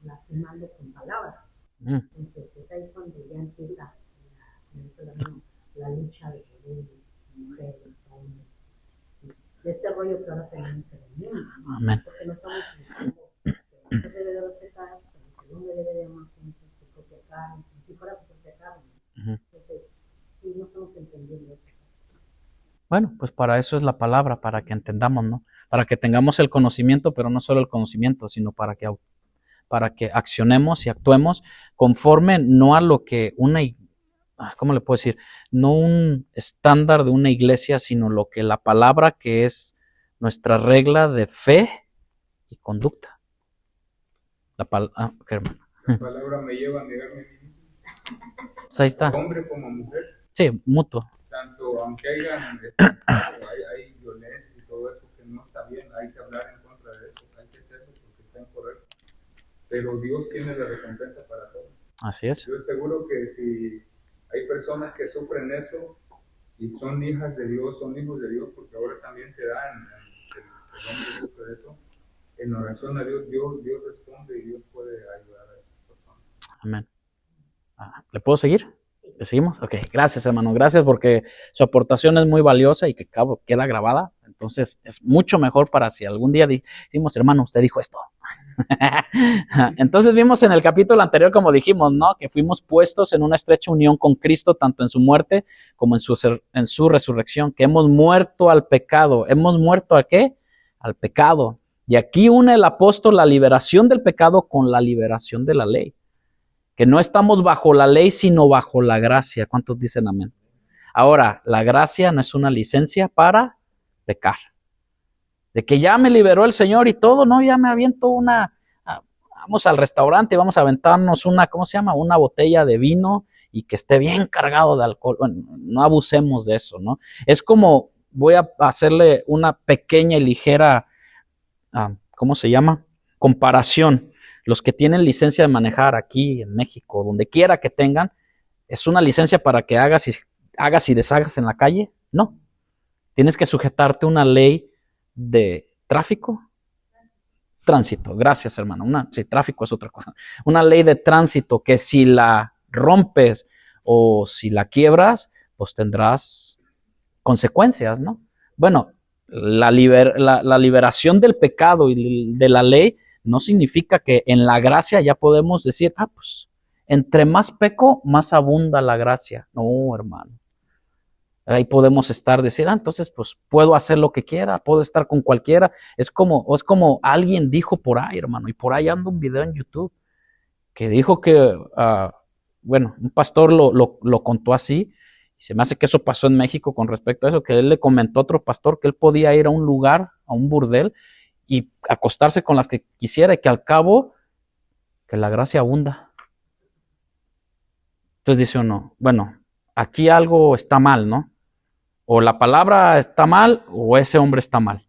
Speaker 4: lastimando con palabras. Entonces es ahí cuando ya empieza la lucha de poderes, mujeres, hombres, de este rollo que ahora tenemos en el mundo, ¿no?
Speaker 1: Amén.
Speaker 4: Porque no estamos diciendo que la mujer debe de respetar, que el hombre debe de amar con su propia carne, como si fuera su propia carne. Entonces, sí, no estamos entendiendo eso.
Speaker 1: Bueno, pues para eso es la palabra, para que entendamos, ¿no? Para que tengamos el conocimiento, pero no solo el conocimiento, sino para que accionemos y actuemos conforme no a lo que ¿cómo le puedo decir? No un estándar de una iglesia, sino lo que la palabra, que es nuestra regla de fe y conducta. La palabra
Speaker 2: me lleva a negarme.
Speaker 1: Pues ahí está.
Speaker 2: Hombre como mujer.
Speaker 1: Sí, mutuo.
Speaker 2: Tanto, aunque hay violencia y todo eso que no está bien, hay que hablar en contra de eso, hay que hacerlo porque está incorrecto. Pero Dios tiene la recompensa para todos.
Speaker 1: Así es.
Speaker 2: Yo seguro que si hay personas que sufren eso y son hijas de Dios, son hijos de Dios, porque ahora también se da el hombre sufre eso, en oración a Dios, Dios responde y Dios puede ayudar a esas personas.
Speaker 1: Amén. ¿Le puedo seguir? ¿Le seguimos? Ok, gracias hermano, gracias porque su aportación es muy valiosa y que queda grabada. Entonces es mucho mejor para si algún día dijimos, hermano, usted dijo esto. Entonces vimos en el capítulo anterior, como dijimos, ¿no? Que fuimos puestos en una estrecha unión con Cristo, tanto en su muerte como en su resurrección, que hemos muerto al pecado. ¿Hemos muerto a qué? Al pecado. Y aquí une el apóstol la liberación del pecado con la liberación de la ley. Que no estamos bajo la ley, sino bajo la gracia. ¿Cuántos dicen amén? Ahora, la gracia no es una licencia para pecar. De que ya me liberó el Señor y todo, no, ya me aviento vamos al restaurante y vamos a aventarnos ¿cómo se llama? Una botella de vino y que esté bien cargado de alcohol. Bueno, no abusemos de eso, ¿no? Es como, voy a hacerle una pequeña y ligera, ¿cómo se llama? Comparación. Los que tienen licencia de manejar aquí en México, donde quiera que tengan, ¿es una licencia para que hagas y deshagas en la calle? No. Tienes que sujetarte a una ley de tráfico. Tránsito, gracias hermano. Sí, tráfico es otra cosa. Una ley de tránsito que si la rompes o si la quiebras, pues tendrás consecuencias, ¿no? Bueno, la liberación del pecado y de la ley no significa que en la gracia ya podemos decir, pues, entre más peco, más abunda la gracia. No, hermano. Ahí podemos decir, entonces, pues, puedo hacer lo que quiera, puedo estar con cualquiera. Es como alguien dijo por ahí, hermano, y por ahí anda un video en YouTube, que dijo que, un pastor lo contó así, y se me hace que eso pasó en México con respecto a eso, que él le comentó a otro pastor que él podía ir a un lugar, a un burdel, y acostarse con las que quisiera y que al cabo que la gracia abunda. Entonces dice uno, bueno, aquí algo está mal, ¿no? O la palabra está mal o ese hombre está mal.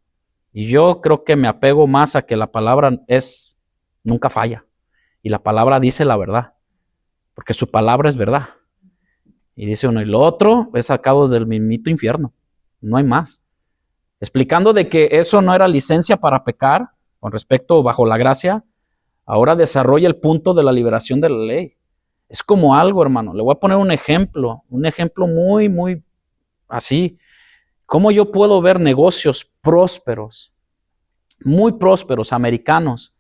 Speaker 1: Y yo creo que me apego más a que la palabra nunca falla. Y la palabra dice la verdad, porque su palabra es verdad. Y dice uno, y lo otro es sacado del mismito infierno. No hay más. Explicando de que eso no era licencia para pecar, con respecto bajo la gracia, ahora desarrolla el punto de la liberación de la ley. Es como algo, hermano, le voy a poner un ejemplo muy, muy así. ¿Cómo yo puedo ver negocios prósperos, muy prósperos, americanos?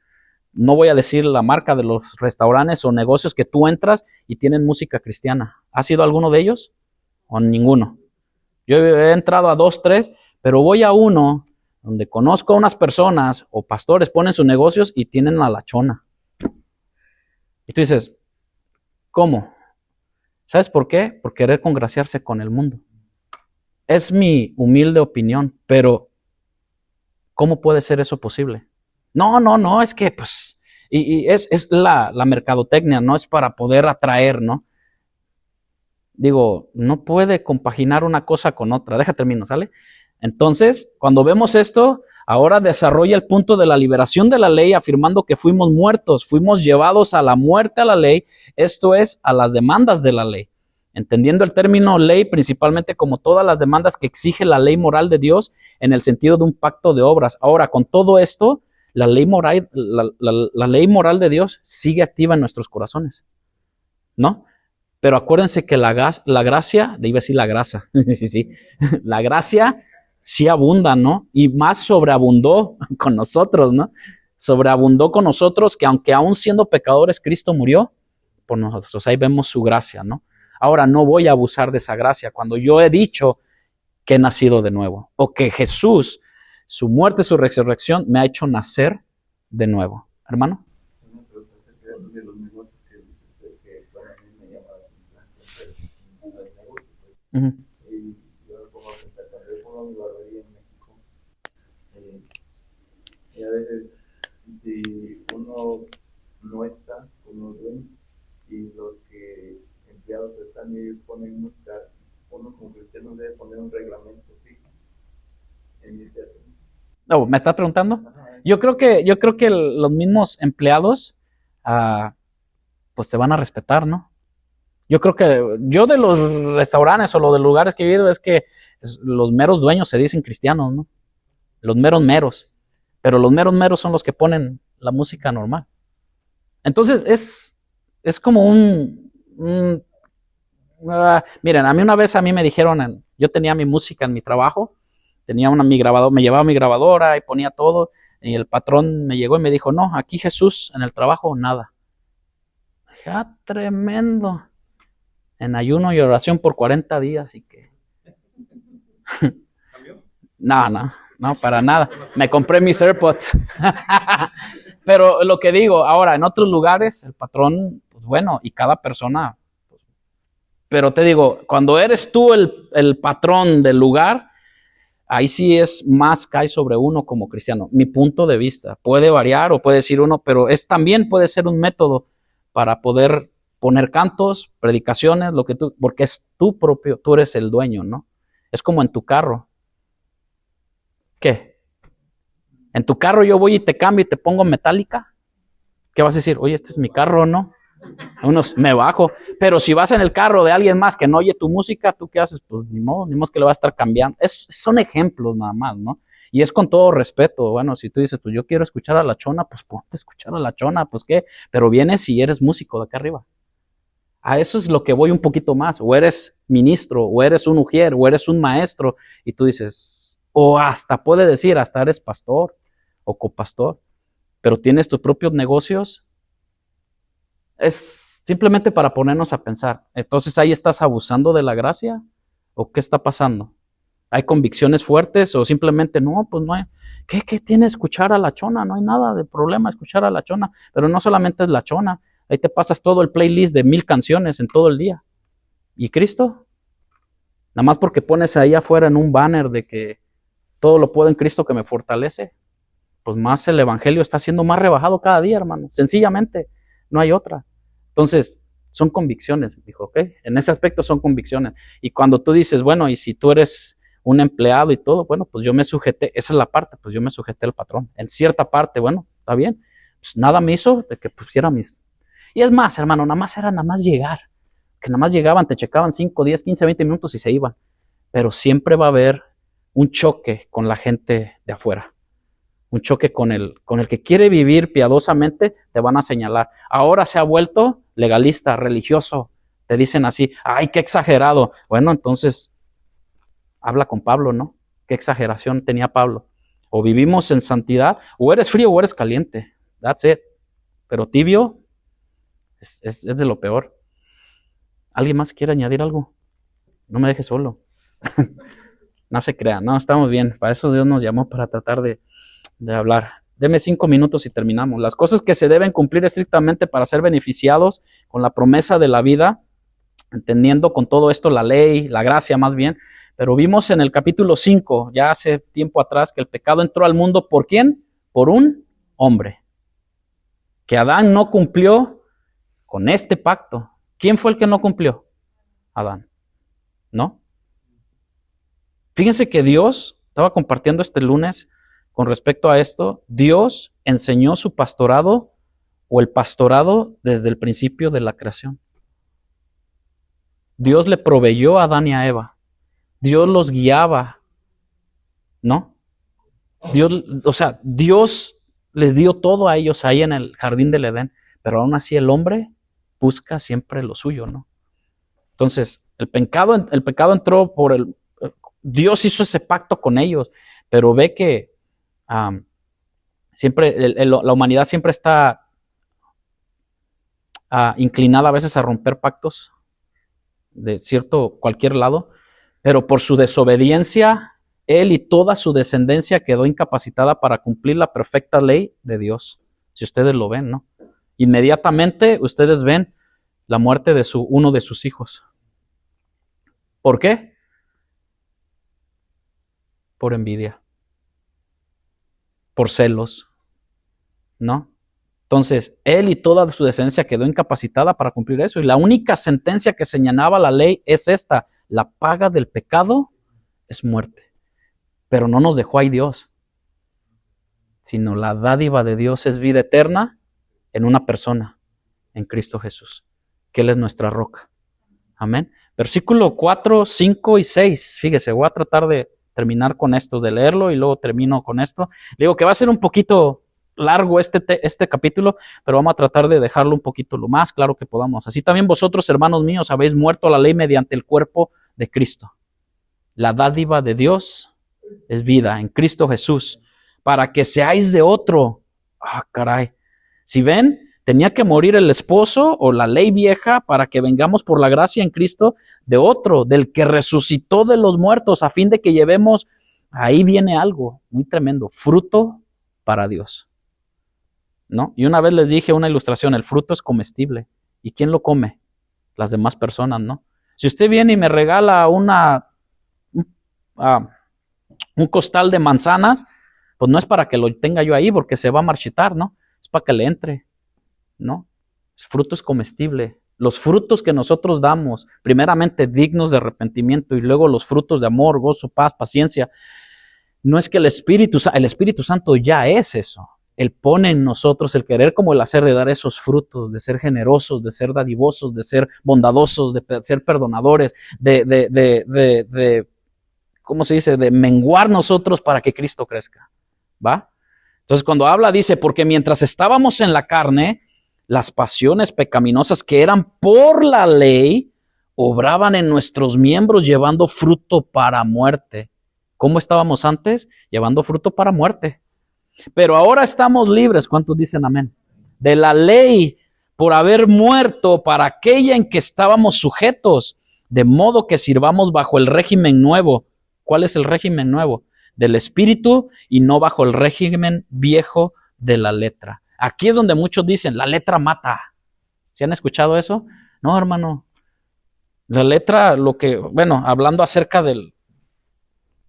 Speaker 1: No voy a decir la marca de los restaurantes o negocios que tú entras y tienen música cristiana. ¿Has sido alguno de ellos? ¿O ninguno? Yo he entrado a 2, 3, pero voy a uno donde conozco a unas personas o pastores ponen sus negocios y tienen a la chona. Y tú dices, ¿cómo? ¿Sabes por qué? Por querer congraciarse con el mundo. Es mi humilde opinión, pero ¿cómo puede ser eso posible? No, es que pues, y es la mercadotecnia, no es para poder atraer, ¿no? Digo, no puede compaginar una cosa con otra. Deja termino, ¿sale? Entonces, cuando vemos esto, ahora desarrolla el punto de la liberación de la ley, afirmando que fuimos muertos, fuimos llevados a la muerte a la ley, esto es, a las demandas de la ley. Entendiendo el término ley principalmente como todas las demandas que exige la ley moral de Dios en el sentido de un pacto de obras. Ahora, con todo esto, la ley moral de Dios sigue activa en nuestros corazones, ¿no? Pero acuérdense que la gracia, iba a decir la grasa, sí, la gracia sí abunda, ¿no? Y más sobreabundó con nosotros, ¿no? Sobreabundó con nosotros que aunque aún siendo pecadores, Cristo murió por nosotros. Ahí vemos su gracia, ¿no? Ahora no voy a abusar de esa gracia cuando yo he dicho que he nacido de nuevo o que Jesús, su muerte, su resurrección me ha hecho nacer de nuevo. ¿Hermano?
Speaker 3: De los negocios que para mí me llama la atención, los negocios, pues. Y yo me pongo a pensar, cuando yo pongo mi barbería en México, y a veces si uno no está como dueño y los que empleados están y ellos ponen música, uno como cristiano debe poner un reglamento fijo en ese asunto.
Speaker 1: No, ¿me estás preguntando? Yo creo que los mismos empleados pues te van a respetar, ¿no? Yo creo que yo de los restaurantes o de lugares que he vivido es que los meros dueños se dicen cristianos, ¿no? Los meros. Pero los meros son los que ponen la música normal. Entonces es como Miren, a mí me dijeron, yo tenía mi música en mi trabajo, tenía mi grabador, me llevaba mi grabadora y ponía todo, y el patrón me llegó y me dijo, no, aquí Jesús, en el trabajo, nada. Dije, tremendo. En ayuno y oración por 40 días y que... No, para nada. Me compré mis AirPods. Pero lo que digo, ahora, en otros lugares, el patrón, pues bueno, y cada persona... Pero te digo, cuando eres tú el patrón del lugar, ahí sí es más cae sobre uno como cristiano. Mi punto de vista puede variar o puede decir uno, pero también puede ser un método para poder poner cantos, predicaciones, porque es tu propio, tú eres el dueño, ¿no? Es como en tu carro. ¿Qué? En tu carro yo voy y te cambio y te pongo metálica. ¿Qué vas a decir? Oye, este es mi carro, ¿no? Me bajo. Pero si vas en el carro de alguien más que no oye tu música, ¿tú qué haces? Pues ni modo que le va a estar cambiando. Son ejemplos nada más, ¿no? Y es con todo respeto. Bueno, si tú dices, pues yo quiero escuchar a la chona, pues ponte a escuchar a la chona, pues qué. Pero vienes y eres músico de acá arriba. A eso es lo que voy un poquito más. O eres ministro, o eres un ujier, o eres un maestro. Y tú dices, o hasta puede decir, hasta eres pastor o copastor. Pero tienes tus propios negocios. Es simplemente para ponernos a pensar. Entonces, ¿ahí estás abusando de la gracia? ¿O qué está pasando? ¿Hay convicciones fuertes o simplemente no? Pues no hay. ¿Qué tiene escuchar a la chona? No hay nada de problema escuchar a la chona. Pero no solamente es la chona. Ahí te pasas todo el playlist de 1000 canciones en todo el día. ¿Y Cristo? Nada más porque pones ahí afuera en un banner de que todo lo puedo en Cristo que me fortalece. Pues más el evangelio está siendo más rebajado cada día, hermano. Sencillamente. No hay otra. Entonces, son convicciones, dijo, ¿ok? En ese aspecto son convicciones. Y cuando tú dices, bueno, y si tú eres un empleado y todo, bueno, pues yo me sujeté, esa es la parte, pues yo me sujeté al patrón. En cierta parte, bueno, está bien. Pues nada me hizo de que pusiera mis... Y es más, hermano, nada más llegar. Que nada más llegaban, te checaban 5, 10, 15, 20 minutos y se iban. Pero siempre va a haber un choque con la gente de afuera. Un choque con el que quiere vivir piadosamente, te van a señalar. Ahora se ha vuelto legalista, religioso. Te dicen así, ¡ay, qué exagerado! Bueno, entonces, habla con Pablo, ¿no? ¿Qué exageración tenía Pablo? O vivimos en santidad, o eres frío o eres caliente. That's it. Pero tibio es de lo peor. ¿Alguien más quiere añadir algo? No me dejes solo. No se crean, no, estamos bien. Para eso Dios nos llamó, para tratar de hablar. Deme 5 minutos y terminamos. Las cosas que se deben cumplir estrictamente para ser beneficiados con la promesa de la vida, entendiendo con todo esto la ley, la gracia más bien. Pero vimos en el capítulo 5, ya hace tiempo atrás, que el pecado entró al mundo, ¿por quién? Por un hombre. Que Adán no cumplió con este pacto. ¿Quién fue el que no cumplió? Adán. ¿No? Fíjense que Dios, estaba compartiendo este lunes con respecto a esto, Dios enseñó su pastorado o el pastorado desde el principio de la creación. Dios le proveyó a Adán y a Eva. Dios los guiaba, ¿no? Dios les dio todo a ellos ahí en el jardín del Edén, pero aún así el hombre busca siempre lo suyo, ¿no? Entonces, el pecado entró Dios hizo ese pacto con ellos, pero ve que siempre la humanidad siempre está inclinada a veces a romper pactos de cualquier lado, pero por su desobediencia, él y toda su descendencia quedó incapacitada para cumplir la perfecta ley de Dios. Si ustedes lo ven, ¿no? Inmediatamente ustedes ven la muerte de uno de sus hijos. ¿Por qué? Por envidia. Por celos, ¿no? Entonces, él y toda su descendencia quedó incapacitada para cumplir eso. Y la única sentencia que señalaba la ley es esta: la paga del pecado es muerte. Pero no nos dejó ahí Dios, sino la dádiva de Dios es vida eterna en una persona, en Cristo Jesús, que Él es nuestra roca. Amén. Versículo 4, 5 y 6. Fíjese, voy a tratar de terminar con esto, de leerlo y luego termino con esto. Le digo que va a ser un poquito largo este capítulo, pero vamos a tratar de dejarlo un poquito lo más claro que podamos. Así también vosotros, hermanos míos, habéis muerto a la ley mediante el cuerpo de Cristo. La dádiva de Dios es vida en Cristo Jesús, para que seáis de otro. Caray. Si ven, tenía que morir el esposo o la ley vieja para que vengamos por la gracia en Cristo de otro, del que resucitó de los muertos, a fin de que llevemos, ahí viene algo muy tremendo, fruto para Dios. ¿No? Y una vez les dije una ilustración, el fruto es comestible. ¿Y quién lo come? Las demás personas, ¿no? Si usted viene y me regala un costal de manzanas, pues no es para que lo tenga yo ahí porque se va a marchitar, ¿no? Es para que le entre, ¿no? El fruto es comestible. Los frutos que nosotros damos, primeramente dignos de arrepentimiento y luego los frutos de amor, gozo, paz, paciencia, no es que el Espíritu Santo ya es eso. Él pone en nosotros el querer como el hacer de dar esos frutos, de ser generosos, de ser dadivosos, de ser bondadosos, de ser perdonadores, ¿cómo se dice? De menguar nosotros para que Cristo crezca. ¿Va? Entonces cuando habla dice, porque mientras estábamos en la carne, las pasiones pecaminosas que eran por la ley, obraban en nuestros miembros llevando fruto para muerte. ¿Cómo estábamos antes? Llevando fruto para muerte. Pero ahora estamos libres, ¿cuántos dicen amén? De la ley, por haber muerto para aquella en que estábamos sujetos, de modo que sirvamos bajo el régimen nuevo. ¿Cuál es el régimen nuevo? Del Espíritu y no bajo el régimen viejo de la letra. Aquí es donde muchos dicen, la letra mata. ¿Sí han escuchado eso? No, hermano. La letra, hablando acerca de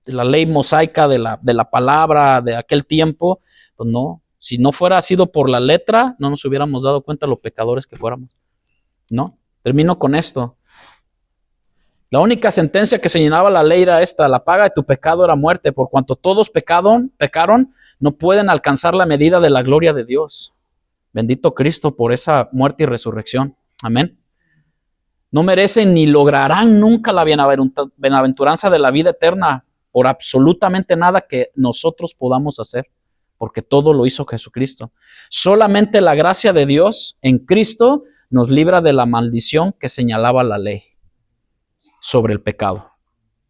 Speaker 1: la ley mosaica de la palabra de aquel tiempo, pues no, si no fuera sido por la letra, no nos hubiéramos dado cuenta de los pecadores que fuéramos, ¿no? Termino con esto. La única sentencia que señalaba la ley era esta: la paga de tu pecado era muerte, por cuanto todos pecaron, no pueden alcanzar la medida de la gloria de Dios. Bendito Cristo por esa muerte y resurrección. Amén. No merecen ni lograrán nunca la bienaventuranza de la vida eterna por absolutamente nada que nosotros podamos hacer, porque todo lo hizo Jesucristo. Solamente la gracia de Dios en Cristo nos libra de la maldición que señalaba la ley sobre el pecado.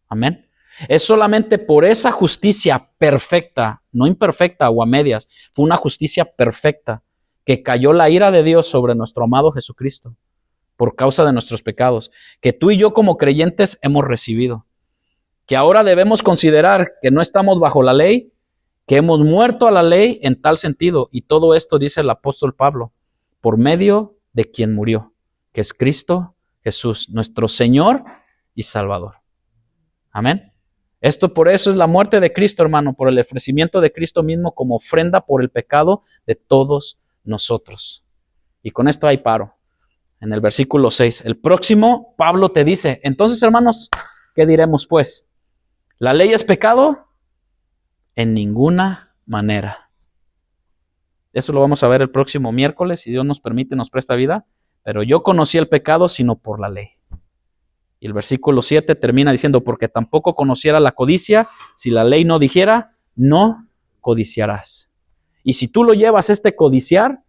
Speaker 1: Amén. Es solamente por esa justicia perfecta, no imperfecta o a medias, fue una justicia perfecta que cayó la ira de Dios sobre nuestro amado Jesucristo por causa de nuestros pecados, que tú y yo como creyentes hemos recibido. Que ahora debemos considerar que no estamos bajo la ley, que hemos muerto a la ley en tal sentido, y todo esto dice el apóstol Pablo, por medio de quien murió, que es Cristo Jesús, nuestro Señor y Salvador. Amén. Esto por eso es la muerte de Cristo, hermano, por el ofrecimiento de Cristo mismo como ofrenda por el pecado de todos nosotros. Y con esto hay paro. En el versículo 6, el próximo, Pablo te dice, entonces, hermanos, ¿qué diremos pues? ¿La ley es pecado? En ninguna manera. Eso lo vamos a ver el próximo miércoles, si Dios nos permite, nos presta vida. Pero yo conocí el pecado sino por la ley. Y el versículo 7 termina diciendo, porque tampoco conociera la codicia, si la ley no dijera, no codiciarás. Y si tú lo llevas codiciar,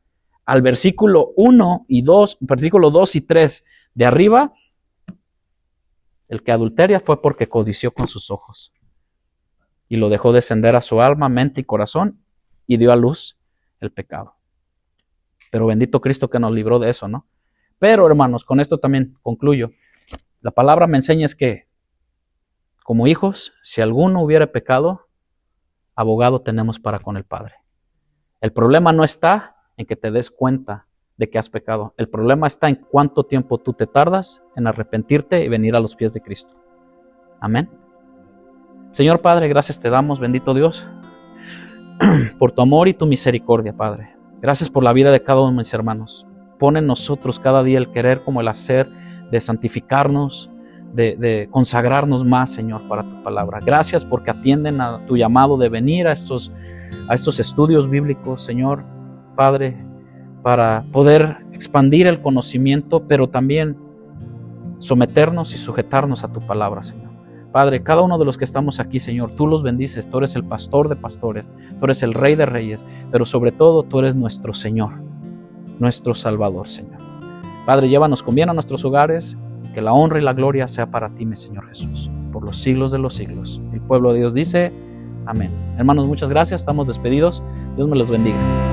Speaker 1: al versículo 1 y 2, versículo 2 y 3 de arriba, el que adulteria fue porque codició con sus ojos y lo dejó descender a su alma, mente y corazón y dio a luz el pecado. Pero bendito Cristo que nos libró de eso, ¿no? Pero hermanos, con esto también concluyo. La palabra me enseña es que como hijos, si alguno hubiera pecado, abogado tenemos para con el Padre. El problema no está en que te des cuenta de que has pecado. El problema está en cuánto tiempo tú te tardas en arrepentirte y venir a los pies de Cristo. Amén. Señor Padre, gracias te damos, bendito Dios, por tu amor y tu misericordia, Padre. Gracias por la vida de cada uno de mis hermanos. Pon en nosotros cada día el querer como el hacer de santificarnos, de consagrarnos más, Señor, para tu palabra. Gracias porque atienden a tu llamado de venir a estos estudios bíblicos, Señor, Padre, para poder expandir el conocimiento, pero también someternos y sujetarnos a tu palabra, Señor. Padre, cada uno de los que estamos aquí, Señor, tú los bendices. Tú eres el pastor de pastores, tú eres el Rey de reyes, pero sobre todo tú eres nuestro Señor, nuestro Salvador, Señor. Padre, llévanos con bien a nuestros hogares, que la honra y la gloria sea para ti, mi Señor Jesús, por los siglos de los siglos. El pueblo de Dios dice, amén. Hermanos, muchas gracias, estamos despedidos. Dios me los bendiga.